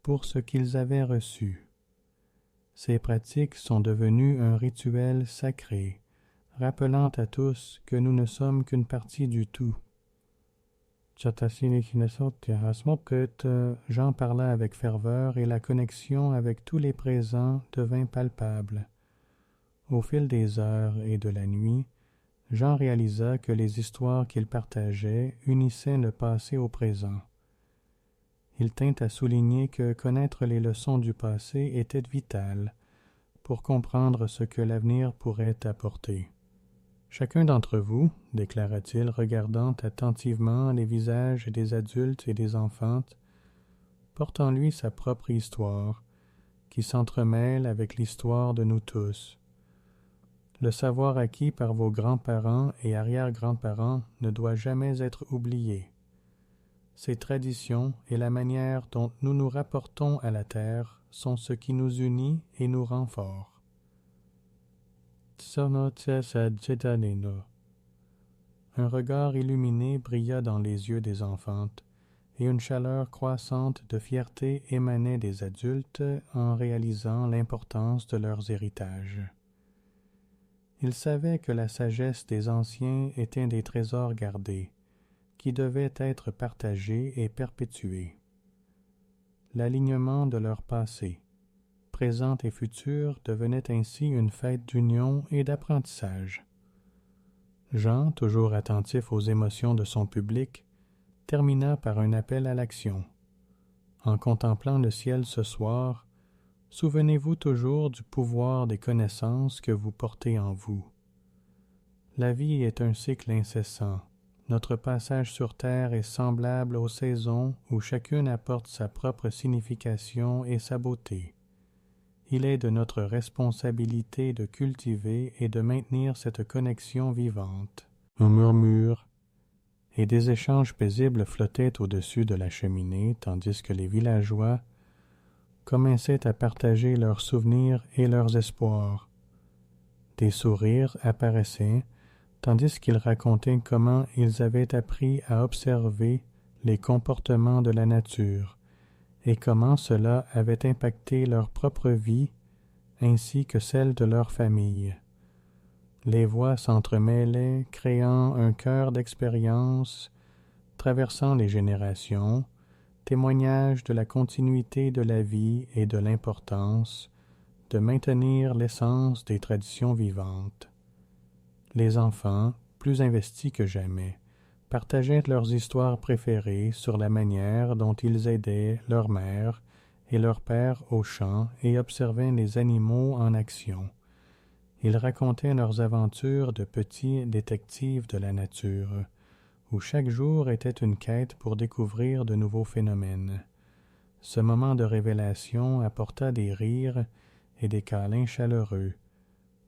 A: pour ce qu'ils avaient reçu. Ces pratiques sont devenues un rituel sacré, rappelant à tous que nous ne sommes qu'une partie du tout. Jean parla avec ferveur et la connexion avec tous les présents devint palpable. Au fil des heures et de la nuit, Jean réalisa que les histoires qu'il partageait unissaient le passé au présent. Il tint à souligner que connaître les leçons du passé était vital pour comprendre ce que l'avenir pourrait apporter. Chacun d'entre vous, déclara-t-il, regardant attentivement les visages des adultes et des enfants, porte en lui sa propre histoire, qui s'entremêle avec l'histoire de nous tous. Le savoir acquis par vos grands-parents et arrière-grands-parents ne doit jamais être oublié. Ces traditions et la manière dont nous nous rapportons à la terre sont ce qui nous unit et nous rend forts. Un regard illuminé brilla dans les yeux des enfants, et une chaleur croissante de fierté émanait des adultes en réalisant l'importance de leurs héritages. Ils savaient que la sagesse des anciens était des trésors gardés, qui devaient être partagés et perpétués. L'alignement de leur passé, présent et futur, devenait ainsi une fête d'union et d'apprentissage. Jean, toujours attentif aux émotions de son public, termina par un appel à l'action. En contemplant le ciel ce soir, souvenez-vous toujours du pouvoir des connaissances que vous portez en vous. La vie est un cycle incessant. Notre passage sur terre est semblable aux saisons où chacune apporte sa propre signification et sa beauté. Il est de notre responsabilité de cultiver et de maintenir cette connexion vivante. Un murmure et des échanges paisibles flottaient au-dessus de la cheminée, tandis que les villageois commençaient à partager leurs souvenirs et leurs espoirs. Des sourires apparaissaient, tandis qu'ils racontaient comment ils avaient appris à observer les comportements de la nature et comment cela avait impacté leur propre vie ainsi que celle de leur famille. Les voix s'entremêlaient, créant un chœur d'expérience, traversant les générations, témoignage de la continuité de la vie et de l'importance de maintenir l'essence des traditions vivantes. Les enfants, plus investis que jamais, partageaient leurs histoires préférées sur la manière dont ils aidaient leur mère et leur père au champ et observaient les animaux en action. Ils racontaient leurs aventures de petits détectives de la nature, où chaque jour était une quête pour découvrir de nouveaux phénomènes. Ce moment de révélation apporta des rires et des câlins chaleureux,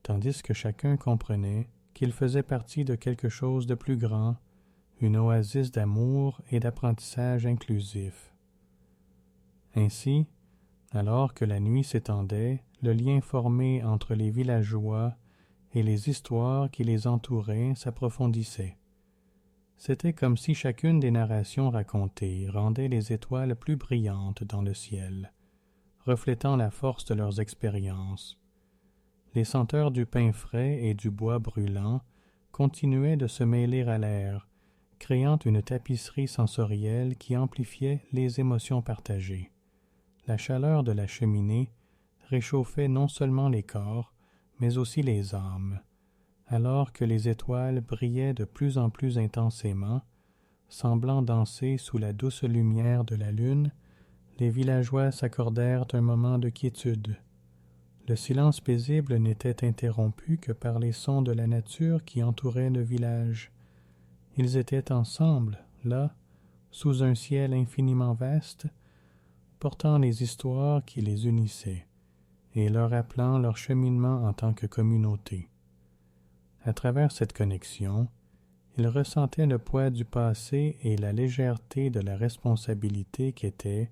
A: tandis que chacun comprenait qu'il faisait partie de quelque chose de plus grand, une oasis d'amour et d'apprentissage inclusif. Ainsi, alors que la nuit s'étendait, le lien formé entre les villageois et les histoires qui les entouraient s'approfondissait. C'était comme si chacune des narrations racontées rendait les étoiles plus brillantes dans le ciel, reflétant la force de leurs expériences. Les senteurs du pain frais et du bois brûlant continuaient de se mêler à l'air, créant une tapisserie sensorielle qui amplifiait les émotions partagées. La chaleur de la cheminée réchauffait non seulement les corps, mais aussi les âmes. Alors que les étoiles brillaient de plus en plus intensément, semblant danser sous la douce lumière de la lune, les villageois s'accordèrent un moment de quiétude. Le silence paisible n'était interrompu que par les sons de la nature qui entouraient le village. Ils étaient ensemble, là, sous un ciel infiniment vaste, portant les histoires qui les unissaient, et leur rappelant leur cheminement en tant que communauté. À travers cette connexion, ils ressentaient le poids du passé et la légèreté de la responsabilité qui était,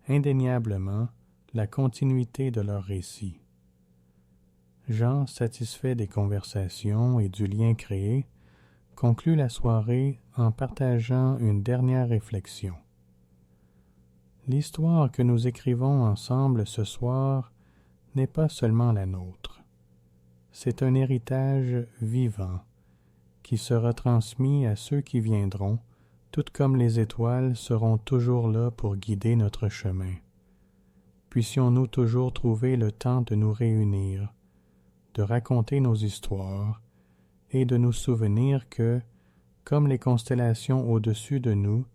A: indéniablement, la continuité de leur récit. Jean, satisfait des conversations et du lien créé, conclut la soirée en partageant une dernière réflexion. L'histoire que nous écrivons ensemble ce soir n'est pas seulement la nôtre. C'est un héritage vivant qui sera transmis à ceux qui viendront, tout comme les étoiles seront toujours là pour guider notre chemin. Puissions-nous toujours trouver le temps de nous réunir, de raconter nos histoires et de nous souvenir que, comme les constellations au-dessus de nous,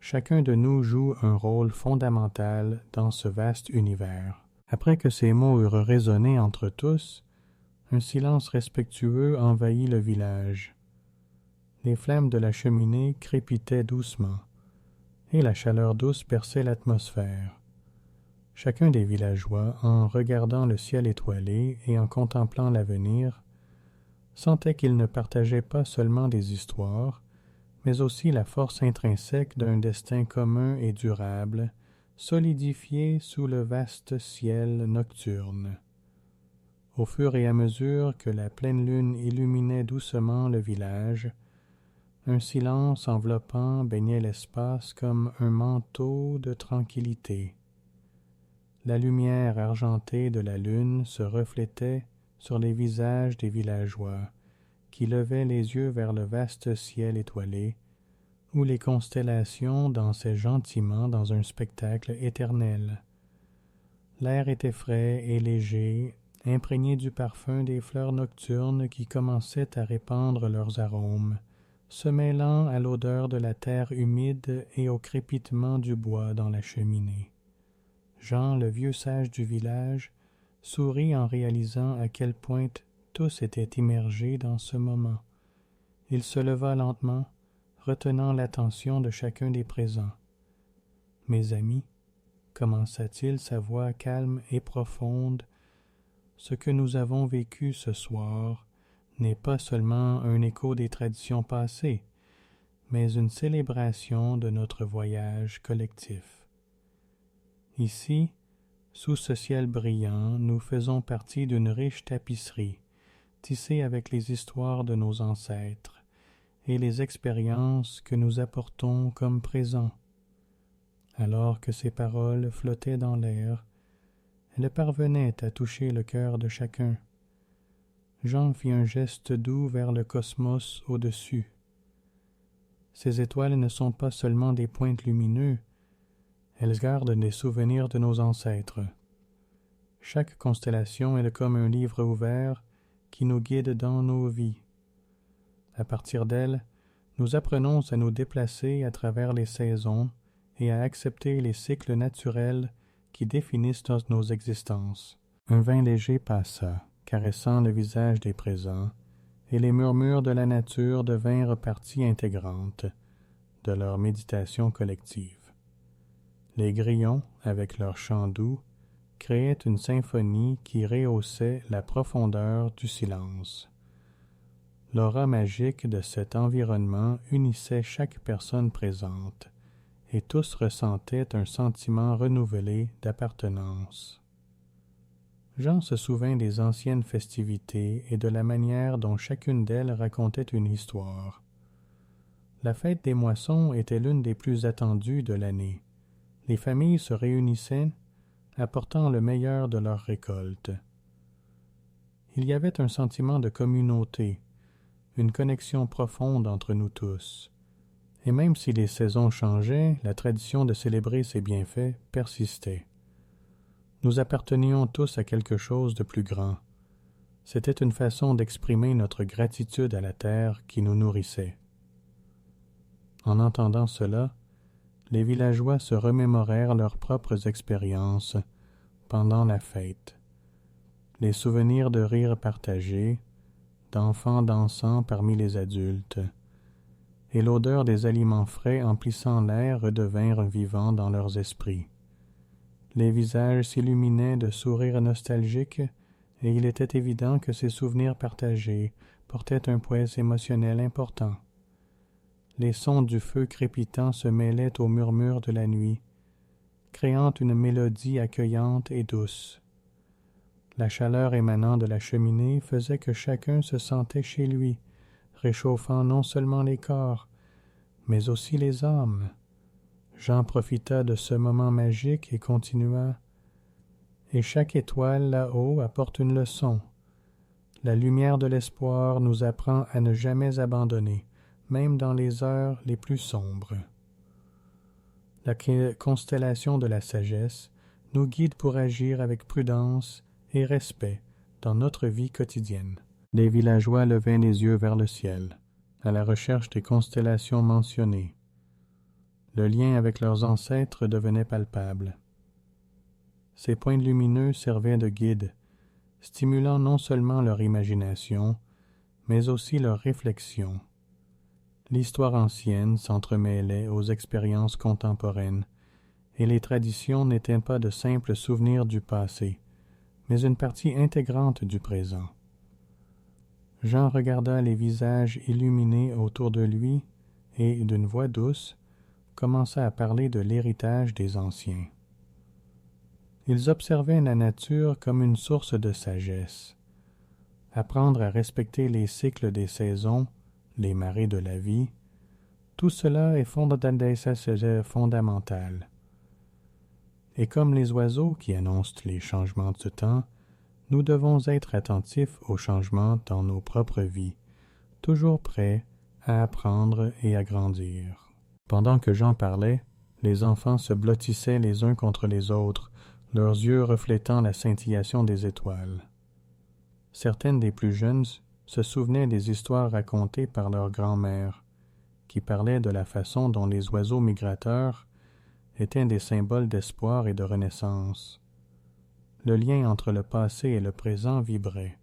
A: chacun de nous joue un rôle fondamental dans ce vaste univers. Après que ces mots eurent résonné entre tous, un silence respectueux envahit le village. Les flammes de la cheminée crépitaient doucement, et la chaleur douce perçait l'atmosphère. Chacun des villageois, en regardant le ciel étoilé et en contemplant l'avenir, sentait qu'il ne partageait pas seulement des histoires, mais aussi la force intrinsèque d'un destin commun et durable, solidifié sous le vaste ciel nocturne. Au fur et à mesure que la pleine lune illuminait doucement le village, Un silence enveloppant baignait l'espace comme un manteau de tranquillité. La lumière argentée de la lune se reflétait sur les visages des villageois, qui levaient les yeux vers le vaste ciel étoilé, où les constellations dansaient gentiment dans un spectacle éternel. L'air était frais et léger, imprégné du parfum des fleurs nocturnes qui commençaient à répandre leurs arômes, se mêlant à l'odeur de la terre humide et au crépitement du bois dans la cheminée. Jean, le vieux sage du village, sourit en réalisant à quel point tous étaient immergés dans ce moment. Il se leva lentement, retenant l'attention de chacun des présents. « Mes amis, » commença-t-il, sa voix calme et profonde, « ce que nous avons vécu ce soir n'est pas seulement un écho des traditions passées, mais une célébration de notre voyage collectif. Ici, sous ce ciel brillant, nous faisons partie d'une riche tapisserie, tissée avec les histoires de nos ancêtres et les expériences que nous apportons comme présents. » Alors que ces paroles flottaient dans l'air, elles parvenaient à toucher le cœur de chacun. Jean fit un geste doux vers le cosmos au-dessus. Ces étoiles ne sont pas seulement des pointes lumineux, elles gardent des souvenirs de nos ancêtres. Chaque constellation est comme un livre ouvert qui nous guide dans nos vies. À partir d'elle, nous apprenons à nous déplacer à travers les saisons et à accepter les cycles naturels qui définissent nos existences. Un vin léger passa, caressant le visage des présents, et les murmures de la nature devinrent partie intégrante de leur méditation collective. Les grillons, avec leur chant doux, créaient une symphonie qui rehaussait la profondeur du silence. L'aura magique de cet environnement unissait chaque personne présente, et tous ressentaient un sentiment renouvelé d'appartenance. Jean se souvint des anciennes festivités et de la manière dont chacune d'elles racontait une histoire. La fête des moissons était l'une des plus attendues de l'année. Les familles se réunissaient, apportant le meilleur de leur récolte. Il y avait un sentiment de communauté, une connexion profonde entre nous tous. Et même si les saisons changeaient, la tradition de célébrer ces bienfaits persistait. Nous appartenions tous à quelque chose de plus grand. C'était une façon d'exprimer notre gratitude à la terre qui nous nourrissait. En entendant cela, les villageois se remémorèrent leurs propres expériences pendant la fête. Les souvenirs de rires partagés, d'enfants dansant parmi les adultes, et l'odeur des aliments frais emplissant l'air redevinrent vivants dans leurs esprits. Les visages s'illuminaient de sourires nostalgiques, et il était évident que ces souvenirs partagés portaient un poids émotionnel important. Les sons du feu crépitant se mêlaient aux murmures de la nuit, créant une mélodie accueillante et douce. La chaleur émanant de la cheminée faisait que chacun se sentait chez lui, réchauffant non seulement les corps, mais aussi les âmes. Jean profita de ce moment magique et continua « Et chaque étoile là-haut apporte une leçon. La lumière de l'espoir nous apprend à ne jamais abandonner, même dans les heures les plus sombres. La constellation de la sagesse nous guide pour agir avec prudence et respect dans notre vie quotidienne. » Les villageois levaient les yeux vers le ciel, à la recherche des constellations mentionnées. Le lien avec leurs ancêtres devenait palpable. Ces points lumineux servaient de guides, stimulant non seulement leur imagination, mais aussi leur réflexion. L'histoire ancienne s'entremêlait aux expériences contemporaines, et les traditions n'étaient pas de simples souvenirs du passé, mais une partie intégrante du présent. Jean regarda les visages illuminés autour de lui et, d'une voix douce, commença à parler de l'héritage des anciens. Ils observaient la nature comme une source de sagesse. Apprendre à respecter les cycles des saisons, les marées de la vie, Tout cela est fondamental. Et comme les oiseaux qui annoncent les changements du temps, nous devons être attentifs aux changements dans nos propres vies, toujours prêts à apprendre et à grandir. Pendant que Jean parlait, les enfants se blottissaient les uns contre les autres, leurs yeux reflétant la scintillation des étoiles. Certaines des plus jeunes se souvenaient des histoires racontées par leur grand-mère, qui parlaient de la façon dont les oiseaux migrateurs étaient des symboles d'espoir et de renaissance. Le lien entre le passé et le présent vibrait.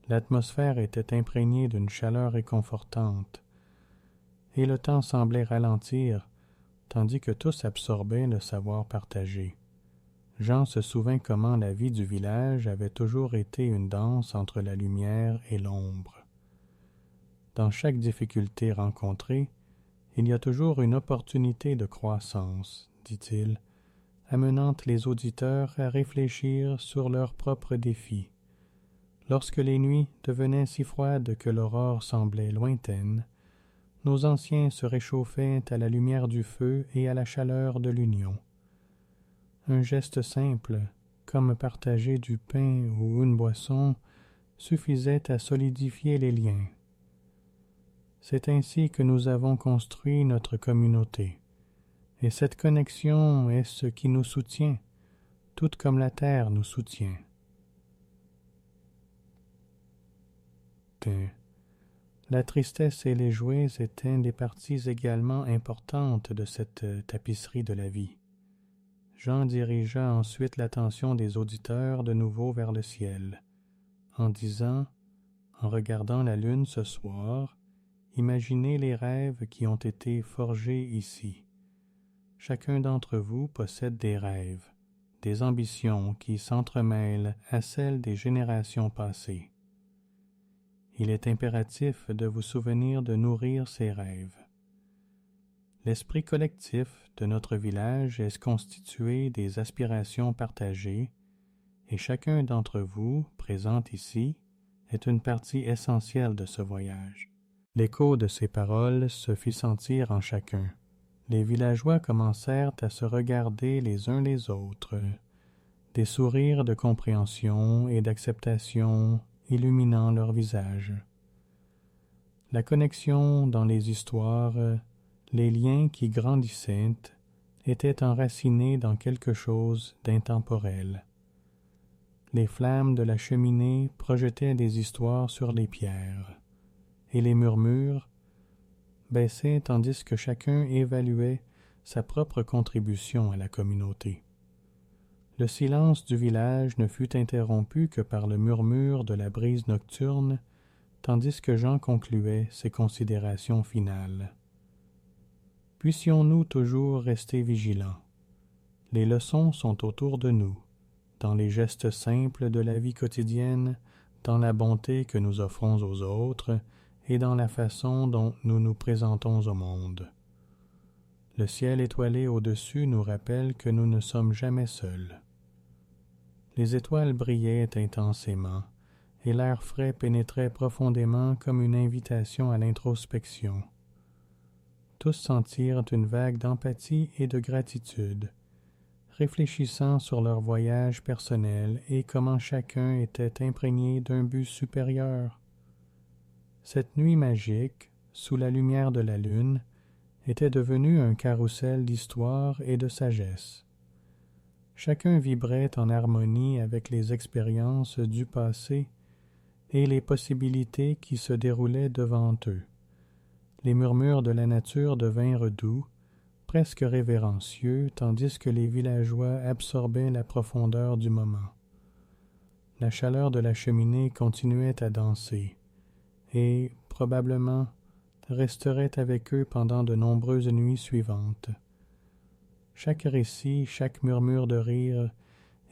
A: L'atmosphère était imprégnée d'une chaleur réconfortante, et le temps semblait ralentir, tandis que tous absorbaient le savoir partagé. Jean se souvint comment la vie du village avait toujours été une danse entre la lumière et l'ombre. Dans chaque difficulté rencontrée, il y a toujours une opportunité de croissance, dit-il, amenant les auditeurs à réfléchir sur leurs propres défis. Lorsque les nuits devenaient si froides que l'aurore semblait lointaine, nos anciens se réchauffaient à la lumière du feu et à la chaleur de l'union. Un geste simple, comme partager du pain ou une boisson, suffisait à solidifier les liens. C'est ainsi que nous avons construit notre communauté. Et cette connexion est ce qui nous soutient, tout comme la terre nous soutient. La tristesse et les jouets étaient des parties également importantes de cette tapisserie de la vie. Jean dirigea ensuite l'attention des auditeurs de nouveau vers le ciel, en disant, en regardant la lune ce soir, imaginez les rêves qui ont été forgés ici. Chacun d'entre vous possède des rêves, des ambitions qui s'entremêlent à celles des générations passées. Il est impératif de vous souvenir de nourrir ces rêves. L'esprit collectif de notre village est constitué des aspirations partagées, et chacun d'entre vous, présent ici, est une partie essentielle de ce voyage. L'écho de ces paroles se fit sentir en chacun. Les villageois commencèrent à se regarder les uns les autres, des sourires de compréhension et d'acceptation illuminant leurs visages. La connexion dans les histoires, les liens qui grandissaient, étaient enracinés dans quelque chose d'intemporel. Les flammes de la cheminée projetaient des histoires sur les pierres, et les murmures baissaient tandis que chacun évaluait sa propre contribution à la communauté. Le silence du village ne fut interrompu que par le murmure de la brise nocturne, tandis que Jean concluait ses considérations finales. Puissions-nous toujours rester vigilants. Les leçons sont autour de nous, dans les gestes simples de la vie quotidienne, dans la bonté que nous offrons aux autres et dans la façon dont nous nous présentons au monde. Le ciel étoilé au-dessus nous rappelle que nous ne sommes jamais seuls. Les étoiles brillaient intensément, et l'air frais pénétrait profondément comme une invitation à l'introspection. Tous sentirent une vague d'empathie et de gratitude, réfléchissant sur leur voyage personnel et comment chacun était imprégné d'un but supérieur. Cette nuit magique, sous la lumière de la lune, était devenue un carrousel d'histoire et de sagesse. Chacun vibrait en harmonie avec les expériences du passé et les possibilités qui se déroulaient devant eux. Les murmures de la nature devinrent doux, presque révérencieux, tandis que les villageois absorbaient la profondeur du moment. La chaleur de la cheminée continuait à danser, et, probablement, resterait avec eux pendant de nombreuses nuits suivantes. Chaque récit, chaque murmure de rire,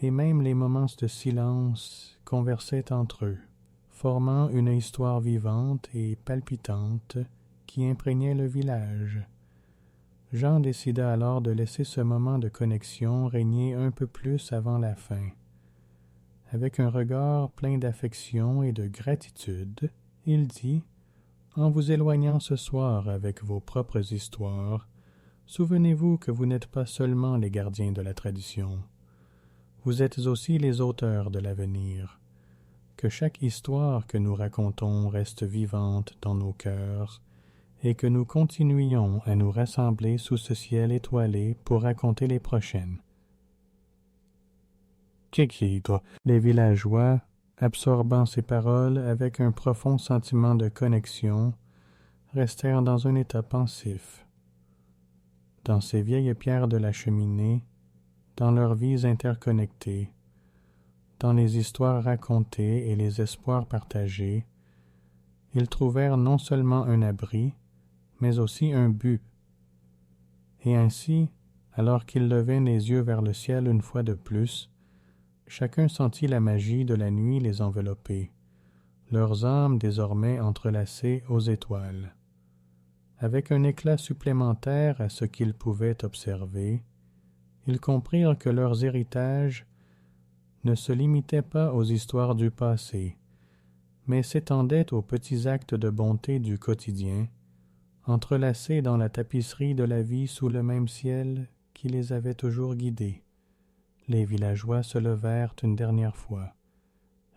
A: et même les moments de silence conversaient entre eux, formant une histoire vivante et palpitante qui imprégnait le village. Jean décida alors de laisser ce moment de connexion régner un peu plus avant la fin. Avec un regard plein d'affection et de gratitude, il dit « En vous éloignant ce soir avec vos propres histoires, souvenez-vous que vous n'êtes pas seulement les gardiens de la tradition. Vous êtes aussi les auteurs de l'avenir. Que chaque histoire que nous racontons reste vivante dans nos cœurs et que nous continuions à nous rassembler sous ce ciel étoilé pour raconter les prochaines. Chiquito, les villageois, absorbant ces paroles avec un profond sentiment de connexion, restèrent dans un état pensif. Dans ces vieilles pierres de la cheminée, dans leurs vies interconnectées, dans les histoires racontées et les espoirs partagés, ils trouvèrent non seulement un abri, mais aussi un but. Et ainsi, alors qu'ils levaient les yeux vers le ciel une fois de plus, chacun sentit la magie de la nuit les envelopper, leurs âmes désormais entrelacées aux étoiles. Avec un éclat supplémentaire à ce qu'ils pouvaient observer, ils comprirent que leurs héritages ne se limitaient pas aux histoires du passé, mais s'étendaient aux petits actes de bonté du quotidien, entrelacés dans la tapisserie de la vie sous le même ciel qui les avait toujours guidés. Les villageois se levèrent une dernière fois,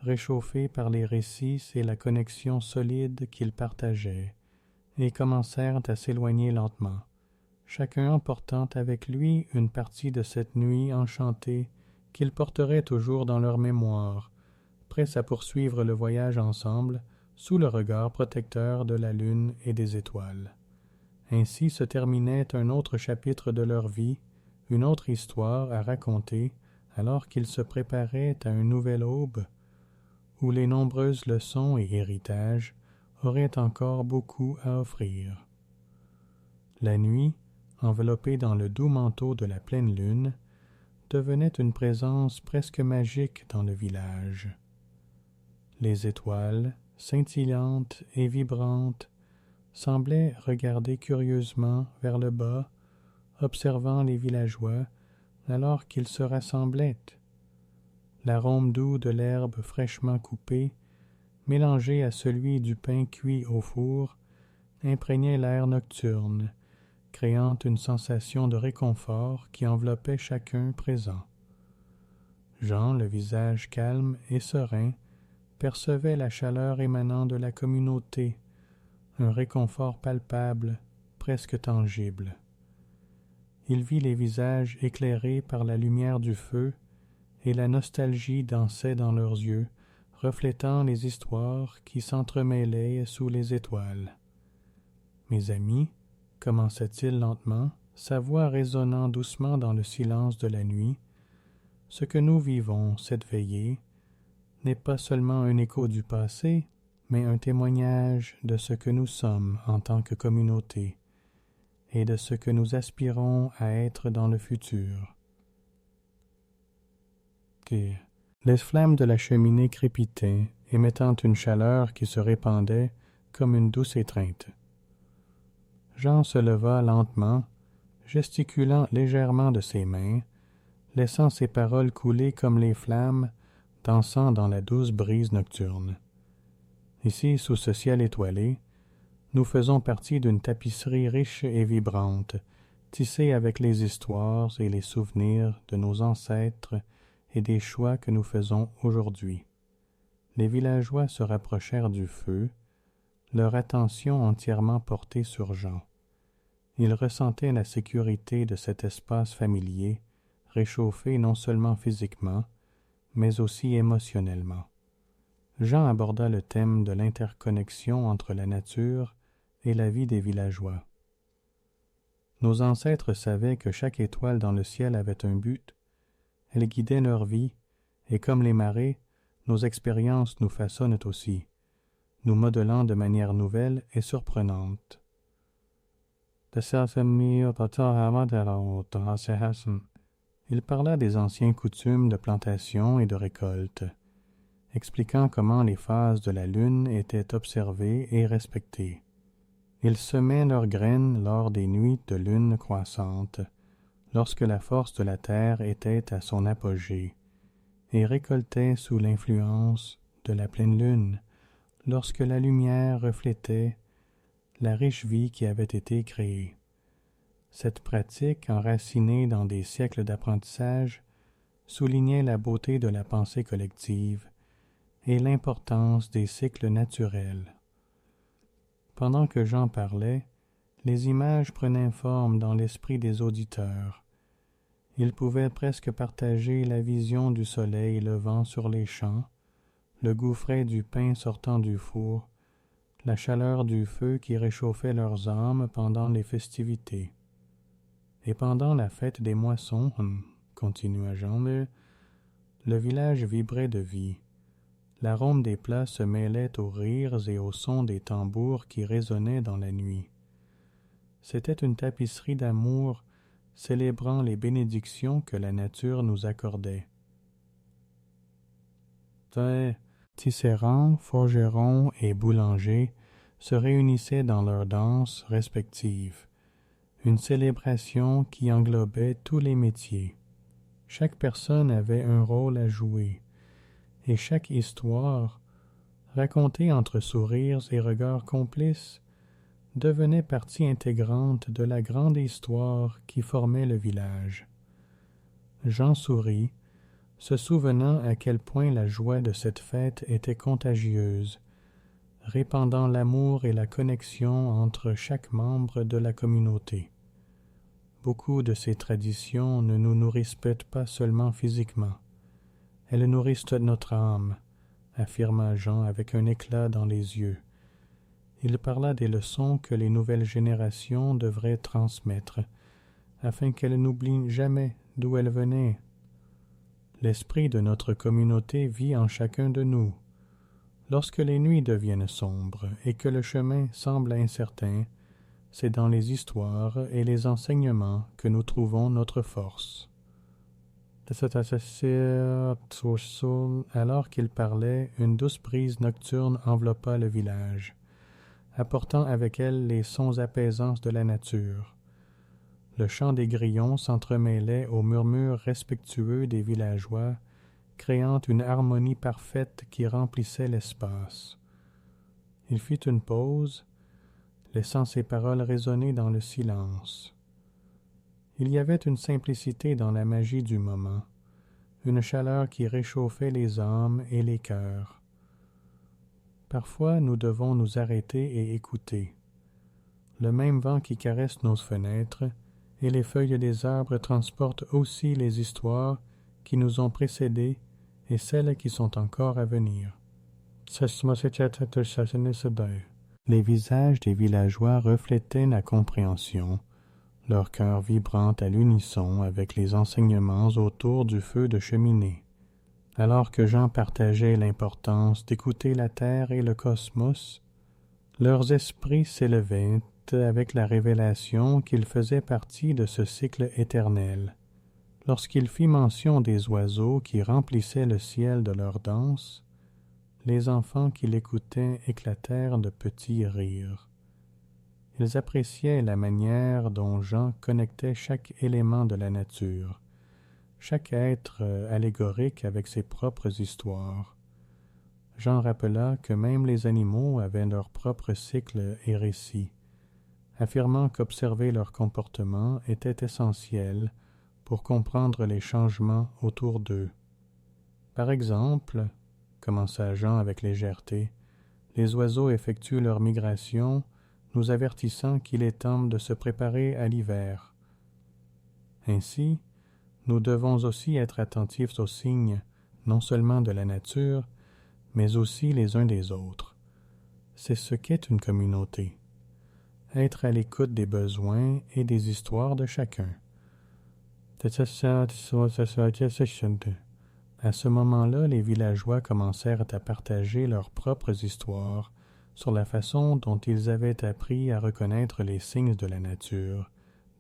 A: réchauffés par les récits et la connexion solide qu'ils partageaient, et commencèrent à s'éloigner lentement, chacun emportant avec lui une partie de cette nuit enchantée qu'ils porteraient toujours dans leur mémoire, prêts à poursuivre le voyage ensemble sous le regard protecteur de la lune et des étoiles. Ainsi se terminait un autre chapitre de leur vie, une autre histoire à raconter, alors qu'ils se préparaient à une nouvelle aube, où les nombreuses leçons et héritages auraient encore beaucoup à offrir. La nuit, enveloppée dans le doux manteau de la pleine lune, devenait une présence presque magique dans le village. Les étoiles, scintillantes et vibrantes, semblaient regarder curieusement vers le bas, observant les villageois alors qu'ils se rassemblaient. L'arôme doux de l'herbe fraîchement coupée, mélangé à celui du pain cuit au four, imprégnait l'air nocturne, créant une sensation de réconfort qui enveloppait chacun présent. Jean, le visage calme et serein, percevait la chaleur émanant de la communauté, un réconfort palpable, presque tangible. Il vit les visages éclairés par la lumière du feu, et la nostalgie dansait dans leurs yeux, reflétant les histoires qui s'entremêlaient sous les étoiles. « Mes amis, commença-t-il lentement, sa voix résonnant doucement dans le silence de la nuit, ce que nous vivons cette veillée n'est pas seulement un écho du passé, mais un témoignage de ce que nous sommes en tant que communauté et de ce que nous aspirons à être dans le futur. » Les flammes de la cheminée crépitaient, émettant une chaleur qui se répandait comme une douce étreinte. Jean se leva lentement, gesticulant légèrement de ses mains, laissant ses paroles couler comme les flammes, dansant dans la douce brise nocturne. Ici, sous ce ciel étoilé, nous faisons partie d'une tapisserie riche et vibrante, tissée avec les histoires et les souvenirs de nos ancêtres et des choix que nous faisons aujourd'hui. Les villageois se rapprochèrent du feu, leur attention entièrement portée sur Jean. Ils ressentaient la sécurité de cet espace familier, réchauffé non seulement physiquement, mais aussi émotionnellement. Jean aborda le thème de l'interconnexion entre la nature et la vie des villageois. Nos ancêtres savaient que chaque étoile dans le ciel avait un but. Elle guidait leur vie, et comme les marées, nos expériences nous façonnent aussi, nous modelant de manière nouvelle et surprenante. Il parla des anciennes coutumes de plantation et de récolte, expliquant comment les phases de la lune étaient observées et respectées. Ils semaient leurs graines lors des nuits de lune croissante, lorsque la force de la terre était à son apogée, et récoltaient sous l'influence de la pleine lune, lorsque la lumière reflétait la riche vie qui avait été créée. Cette pratique, enracinée dans des siècles d'apprentissage, soulignait la beauté de la pensée collective et l'importance des cycles naturels. Pendant que Jean parlait, les images prenaient forme dans l'esprit des auditeurs. Ils pouvaient presque partager la vision du soleil levant sur les champs, le goût frais du pain sortant du four, la chaleur du feu qui réchauffait leurs âmes pendant les festivités. Et pendant la fête des moissons, continua Jean, le village vibrait de vie. L'arôme des plats se mêlait aux rires et aux sons des tambours qui résonnaient dans la nuit. C'était une tapisserie d'amour célébrant les bénédictions que la nature nous accordait. Tisserands, forgerons et boulangers se réunissaient dans leurs danses respectives, une célébration qui englobait tous les métiers. Chaque personne avait un rôle à jouer, et chaque histoire, racontée entre sourires et regards complices, devenait partie intégrante de la grande histoire qui formait le village. Jean sourit, se souvenant à quel point la joie de cette fête était contagieuse, répandant l'amour et la connexion entre chaque membre de la communauté. Beaucoup de ces traditions ne nous nourrissent pas seulement physiquement. Elles nourrissent notre âme, affirma Jean avec un éclat dans les yeux. Il parla des leçons que les nouvelles générations devraient transmettre, afin qu'elles n'oublient jamais d'où elles venaient. L'esprit de notre communauté vit en chacun de nous. Lorsque les nuits deviennent sombres et que le chemin semble incertain, c'est dans les histoires et les enseignements que nous trouvons notre force. Alors qu'il parlait, une douce brise nocturne enveloppa le village, apportant avec elle les sons apaisants de la nature. Le chant des grillons s'entremêlait aux murmures respectueux des villageois, créant une harmonie parfaite qui remplissait l'espace. Il fit une pause, laissant ses paroles résonner dans le silence. Il y avait une simplicité dans la magie du moment, une chaleur qui réchauffait les âmes et les cœurs. Parfois, nous devons nous arrêter et écouter. Le même vent qui caresse nos fenêtres et les feuilles des arbres transportent aussi les histoires qui nous ont précédés et celles qui sont encore à venir. Les visages des villageois reflétaient la compréhension, leur cœur vibrant à l'unisson avec les enseignements autour du feu de cheminée. Alors que Jean partageait l'importance d'écouter la terre et le cosmos, leurs esprits s'élevaient avec la révélation qu'ils faisaient partie de ce cycle éternel. Lorsqu'il fit mention des oiseaux qui remplissaient le ciel de leur danse, les enfants qui l'écoutaient éclatèrent de petits rires. Ils appréciaient la manière dont Jean connectait chaque élément de la nature, chaque être allégorique avec ses propres histoires. Jean rappela que même les animaux avaient leur propre cycle et récit, affirmant qu'observer leur comportement était essentiel pour comprendre les changements autour d'eux. Par exemple, commença Jean avec légèreté, les oiseaux effectuent leur migration, nous avertissant qu'il est temps de se préparer à l'hiver. Ainsi, nous devons aussi être attentifs aux signes, non seulement de la nature, mais aussi les uns des autres. C'est ce qu'est une communauté. Être à l'écoute des besoins et des histoires de chacun. À ce moment-là, les villageois commencèrent à partager leurs propres histoires sur la façon dont ils avaient appris à reconnaître les signes de la nature,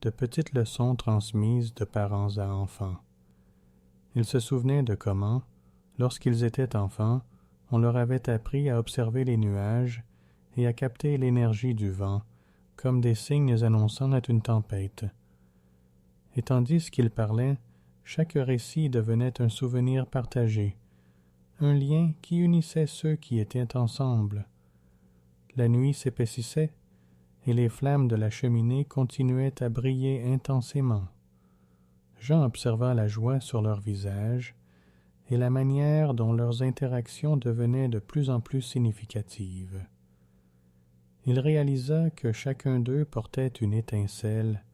A: de petites leçons transmises de parents à enfants. Ils se souvenaient de comment, lorsqu'ils étaient enfants, on leur avait appris à observer les nuages et à capter l'énergie du vent, comme des signes annonçant une tempête. Et tandis qu'ils parlaient, chaque récit devenait un souvenir partagé, un lien qui unissait ceux qui étaient ensemble. La nuit s'épaississait, et les flammes de la cheminée continuaient à briller intensément. Jean observa la joie sur leurs visages et la manière dont leurs interactions devenaient de plus en plus significatives. Il réalisa que chacun d'eux portait une étincelle,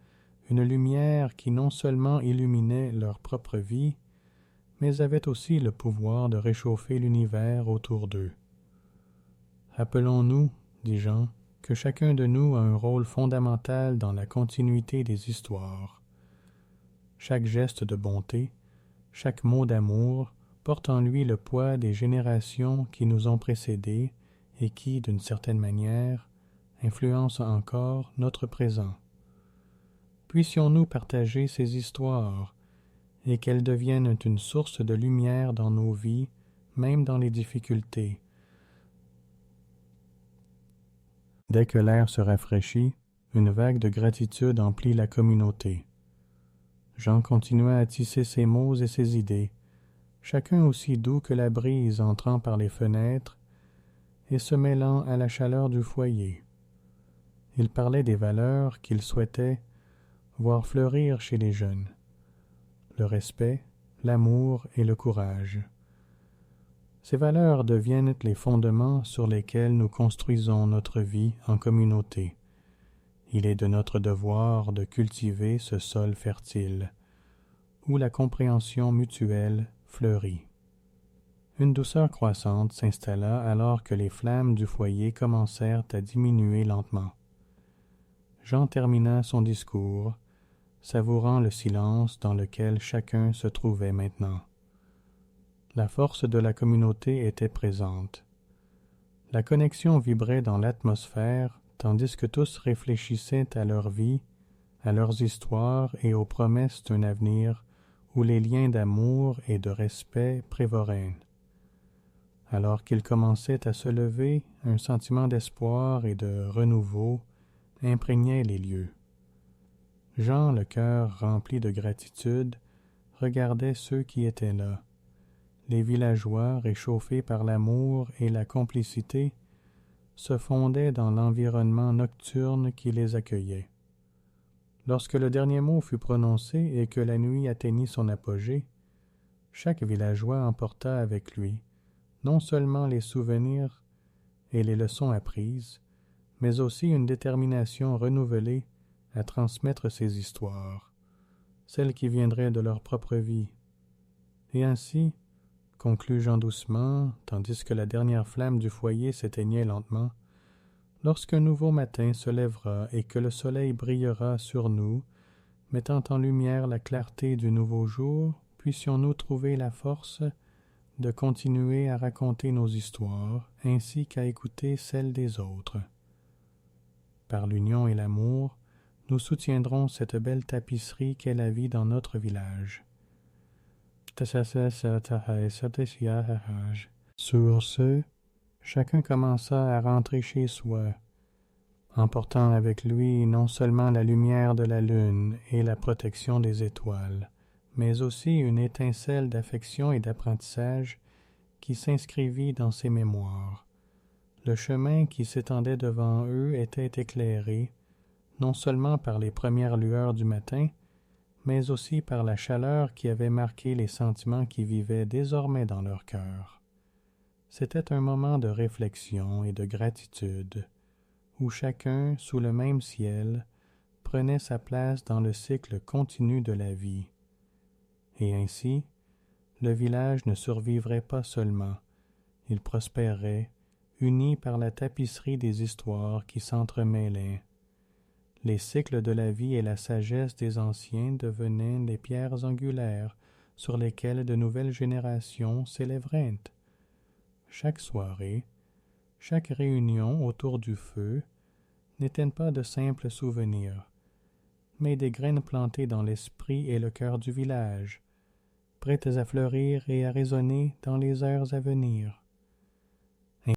A: une lumière qui non seulement illuminait leur propre vie, mais avait aussi le pouvoir de réchauffer l'univers autour d'eux. « Rappelons-nous, dit Jean, que chacun de nous a un rôle fondamental dans la continuité des histoires. Chaque geste de bonté, chaque mot d'amour porte en lui le poids des générations qui nous ont précédés et qui, d'une certaine manière, influencent encore notre présent. Puissions-nous partager ces histoires et qu'elles deviennent une source de lumière dans nos vies, même dans les difficultés. Dès que l'air se rafraîchit, une vague de gratitude emplit la communauté. Jean continua à tisser ses mots et ses idées, chacun aussi doux que la brise entrant par les fenêtres et se mêlant à la chaleur du foyer. Il parlait des valeurs qu'il souhaitait voir fleurir chez les jeunes: le respect, l'amour et le courage. Ces valeurs deviennent les fondements sur lesquels nous construisons notre vie en communauté. Il est de notre devoir de cultiver ce sol fertile, où la compréhension mutuelle fleurit. Une douceur croissante s'installa alors que les flammes du foyer commencèrent à diminuer lentement. Jean termina son discours, savourant le silence dans lequel chacun se trouvait maintenant. La force de la communauté était présente. La connexion vibrait dans l'atmosphère, tandis que tous réfléchissaient à leur vie, à leurs histoires et aux promesses d'un avenir où les liens d'amour et de respect prévalaient. Alors qu'ils commençaient à se lever, un sentiment d'espoir et de renouveau imprégnait les lieux. Jean, le cœur rempli de gratitude, regardait ceux qui étaient là. Les villageois, réchauffés par l'amour et la complicité, se fondaient dans l'environnement nocturne qui les accueillait. Lorsque le dernier mot fut prononcé et que la nuit atteignit son apogée, chaque villageois emporta avec lui non seulement les souvenirs et les leçons apprises, mais aussi une détermination renouvelée à transmettre ces histoires, celles qui viendraient de leur propre vie. Et ainsi, conclut Jean doucement, tandis que la dernière flamme du foyer s'éteignait lentement, lorsqu'un nouveau matin se lèvera et que le soleil brillera sur nous, mettant en lumière la clarté du nouveau jour, puissions-nous trouver la force de continuer à raconter nos histoires, ainsi qu'à écouter celles des autres. Par l'union et l'amour, nous soutiendrons cette belle tapisserie qu'est la vie dans notre village. Sur ce, chacun commença à rentrer chez soi, emportant avec lui non seulement la lumière de la lune et la protection des étoiles, mais aussi une étincelle d'affection et d'apprentissage qui s'inscrivit dans ses mémoires. Le chemin qui s'étendait devant eux était éclairé, non seulement par les premières lueurs du matin, mais aussi par la chaleur qui avait marqué les sentiments qui vivaient désormais dans leur cœur. C'était un moment de réflexion et de gratitude, où chacun, sous le même ciel, prenait sa place dans le cycle continu de la vie. Et ainsi, le village ne survivrait pas seulement, il prospérerait, uni par la tapisserie des histoires qui s'entremêlaient. Les cycles de la vie et la sagesse des anciens devenaient les pierres angulaires sur lesquelles de nouvelles générations s'élèveraient. Chaque soirée, chaque réunion autour du feu n'étaient pas de simples souvenirs, mais des graines plantées dans l'esprit et le cœur du village, prêtes à fleurir et à résonner dans les heures à venir.